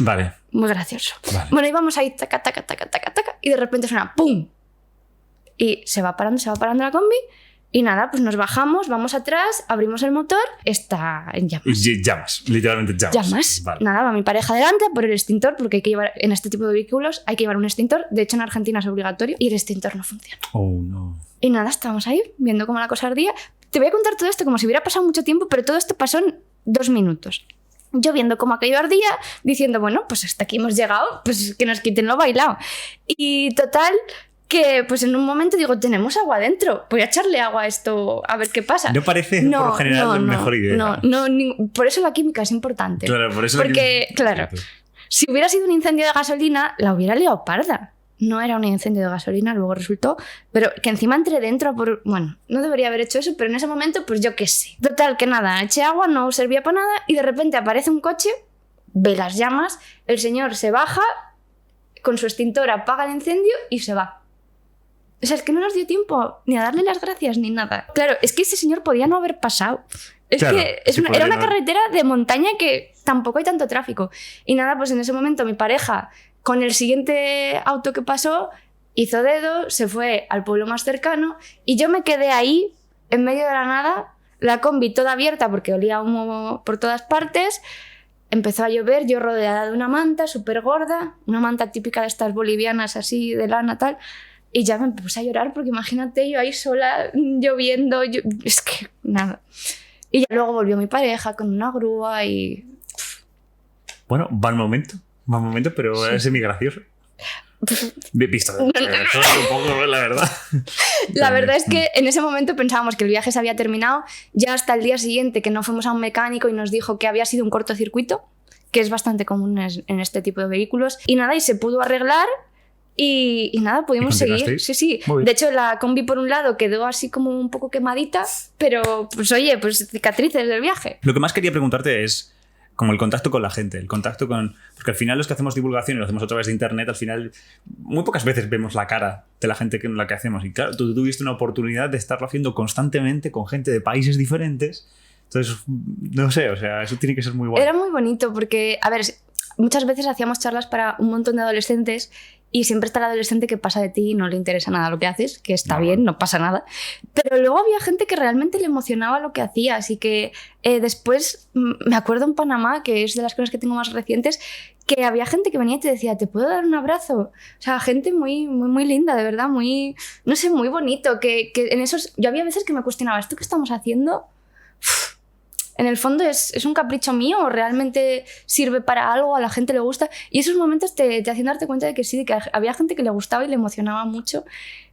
Vale. Muy gracioso. Vale. Bueno, íbamos ahí, taca, taca, taca, taca, taca, y de repente suena ¡pum! Y se va parando la combi, y nada, pues nos bajamos, vamos atrás, abrimos el motor, está en llamas. Llamas, literalmente llamas. Llamas. Vale. Nada, va mi pareja delante por el extintor, porque hay que llevar, en este tipo de vehículos hay que llevar un extintor. De hecho, en Argentina es obligatorio, y el extintor no funciona. Oh, no. Y nada, estábamos ahí, viendo cómo la cosa ardía. Te voy a contar todo esto como si hubiera pasado mucho tiempo, pero todo esto pasó en 2 minutos. Yo viendo cómo aquello ardía, diciendo, bueno, pues hasta aquí hemos llegado, pues que nos quiten lo bailado. Y total, que pues en un momento digo, tenemos agua dentro, voy a echarle agua a esto a ver qué pasa. No parece por lo general la mejor idea. Por eso la química es importante. Claro, por eso porque, claro, si hubiera sido un incendio de gasolina, la hubiera liado parda. No era un incendio de gasolina, luego resultó, pero que encima entré dentro por... Bueno, no debería haber hecho eso, pero en ese momento, pues yo qué sé. Total, que nada, eché agua, no servía para nada, y de repente aparece un coche, ve las llamas, el señor se baja, con su extintor apaga el incendio y se va. O sea, es que no nos dio tiempo ni a darle las gracias ni nada. Claro, es que ese señor podía no haber pasado. Es claro, que era una carretera de montaña que tampoco hay tanto tráfico. Y nada, pues en ese momento mi pareja, con el siguiente auto que pasó, hizo dedo, se fue al pueblo más cercano y yo me quedé ahí, en medio de la nada, la combi toda abierta porque olía humo por todas partes. Empezó a llover, yo rodeada de una manta súper gorda, una manta típica de estas bolivianas así de lana tal. Y ya me puse a llorar porque imagínate yo ahí sola, lloviendo, es que nada. Y ya luego volvió mi pareja con una grúa y... Bueno, va el momento, pero Sí. es semi-gracioso. Visto un poco, la verdad. La verdad es que en ese momento pensábamos que el viaje se había terminado, ya hasta el día siguiente que no fuimos a un mecánico y nos dijo que había sido un cortocircuito, que es bastante común en este tipo de vehículos, y nada, y se pudo arreglar y nada, pudimos ¿Y seguir. continuasteis? Sí. Muy bien. De hecho, la combi por un lado quedó así como un poco quemadita, pero pues oye, pues cicatrices del viaje. Lo que más quería preguntarte es como el contacto con la gente, el contacto con... Porque al final los que hacemos divulgación y lo hacemos a través de internet, al final muy pocas veces vemos la cara de la gente con la que hacemos. Y claro, tú tuviste una oportunidad de estarlo haciendo constantemente con gente de países diferentes. Entonces, no sé, o sea, eso tiene que ser muy guay. Era muy bonito porque, a ver, muchas veces hacíamos charlas para un montón de adolescentes y siempre está el adolescente que pasa de ti y no le interesa nada lo que haces, que está bien, no pasa nada. Pero luego había gente que realmente le emocionaba lo que hacías y que después, me acuerdo en Panamá, que es de las cosas que tengo más recientes, que había gente que venía y te decía, ¿te puedo dar un abrazo? O sea, gente muy, muy, muy linda, de verdad, muy, no sé, muy bonito. Que en esos, yo había veces que me cuestionaba, ¿esto que estamos haciendo? En el fondo es un capricho mío o realmente sirve para algo, a la gente le gusta. Y esos momentos te hacían darte cuenta de que sí, de que había gente que le gustaba y le emocionaba mucho.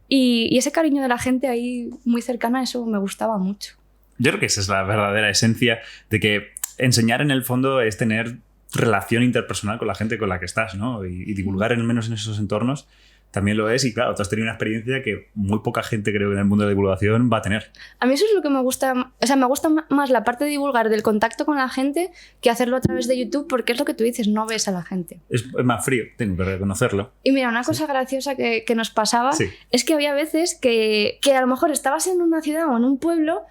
Y ese cariño de la gente ahí muy cercana, eso me gustaba mucho. Yo creo que esa es la verdadera esencia de que enseñar en el fondo es tener relación interpersonal con la gente con la que estás, ¿no? Y divulgar al menos en esos entornos también lo es. Y claro, tú has tenido una experiencia que muy poca gente, creo, en el mundo de la divulgación va a tener. A mí eso es lo que me gusta. O sea, me gusta más la parte de divulgar del contacto con la gente que hacerlo a través de YouTube, porque es lo que tú dices, no ves a la gente. Es más frío, tengo que reconocerlo. Y mira, una cosa graciosa que nos pasaba Sí. es que había veces que a lo mejor estabas en una ciudad o en un pueblo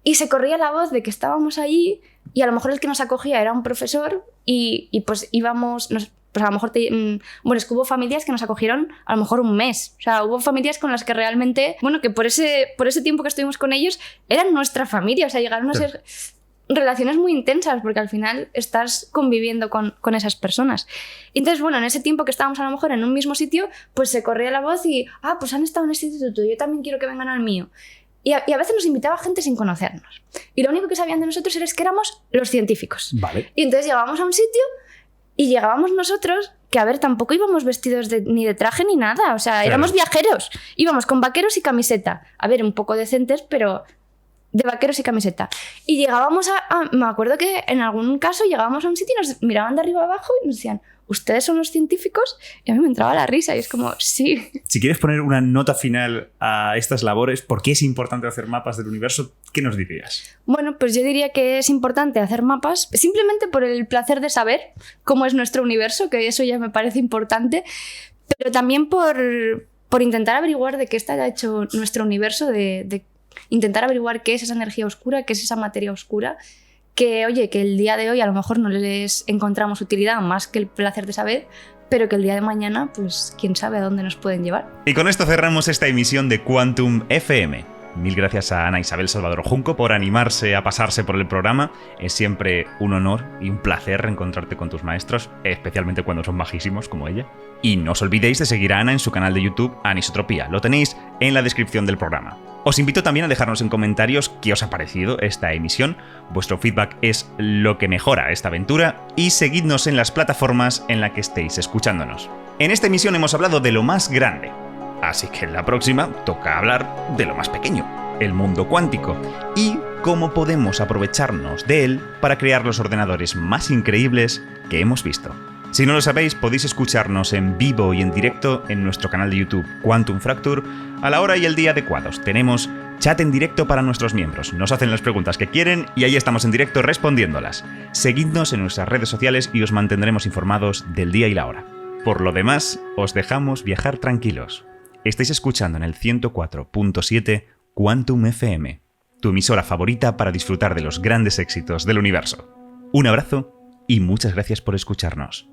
y se corría la voz de que estábamos allí y a lo mejor el que nos acogía era un profesor y pues íbamos... Pues a lo mejor, bueno, es que hubo familias que nos acogieron a lo mejor un mes. O sea, hubo familias con las que realmente, bueno, que por ese tiempo que estuvimos con ellos, eran nuestra familia. O sea, llegaron a ser relaciones muy intensas porque al final estás conviviendo con esas personas. Y entonces, bueno, en ese tiempo que estábamos a lo mejor en un mismo sitio, pues se corría la voz y, pues han estado en este instituto, yo también quiero que vengan al mío. Y a veces nos invitaba gente sin conocernos. Y lo único que sabían de nosotros era que éramos los científicos. Vale. Y entonces llegábamos a un sitio y llegábamos nosotros, que a ver, tampoco íbamos vestidos ni de traje ni nada, o sea, Claro. éramos viajeros, íbamos con vaqueros y camiseta, a ver, un poco decentes, pero de vaqueros y camiseta. Y llegábamos me acuerdo que en algún caso llegábamos a un sitio y nos miraban de arriba abajo y nos decían, ¿ustedes son los científicos? Y a mí me entraba la risa y es como, sí. Si quieres poner una nota final a estas labores, ¿por qué es importante hacer mapas del universo? ¿Qué nos dirías? Bueno, pues yo diría que es importante hacer mapas simplemente por el placer de saber cómo es nuestro universo, que eso ya me parece importante, pero también por intentar averiguar de qué está hecho nuestro universo, de intentar averiguar qué es esa energía oscura, qué es esa materia oscura, que oye, que el día de hoy a lo mejor no les encontramos utilidad más que el placer de saber, pero que el día de mañana, pues quién sabe a dónde nos pueden llevar. Y con esto cerramos esta emisión de Quantum FM. Mil gracias a Ana Isabel Salvador Junco por animarse a pasarse por el programa. Es siempre un honor y un placer reencontrarte con tus maestros, especialmente cuando son majísimos como ella. Y no os olvidéis de seguir a Ana en su canal de YouTube Anisotropía. Lo tenéis en la descripción del programa. Os invito también a dejarnos en comentarios qué os ha parecido esta emisión. Vuestro feedback es lo que mejora esta aventura y seguidnos en las plataformas en las que estéis escuchándonos. En esta emisión hemos hablado de lo más grande. Así que en la próxima toca hablar de lo más pequeño, el mundo cuántico, y cómo podemos aprovecharnos de él para crear los ordenadores más increíbles que hemos visto. Si no lo sabéis, podéis escucharnos en vivo y en directo en nuestro canal de YouTube Quantum Fracture a la hora y el día adecuados. Tenemos chat en directo para nuestros miembros. Nos hacen las preguntas que quieren y ahí estamos en directo respondiéndolas. Seguidnos en nuestras redes sociales y os mantendremos informados del día y la hora. Por lo demás, os dejamos viajar tranquilos. Estáis escuchando en el 104.7 Quantum FM, tu emisora favorita para disfrutar de los grandes éxitos del universo. Un abrazo y muchas gracias por escucharnos.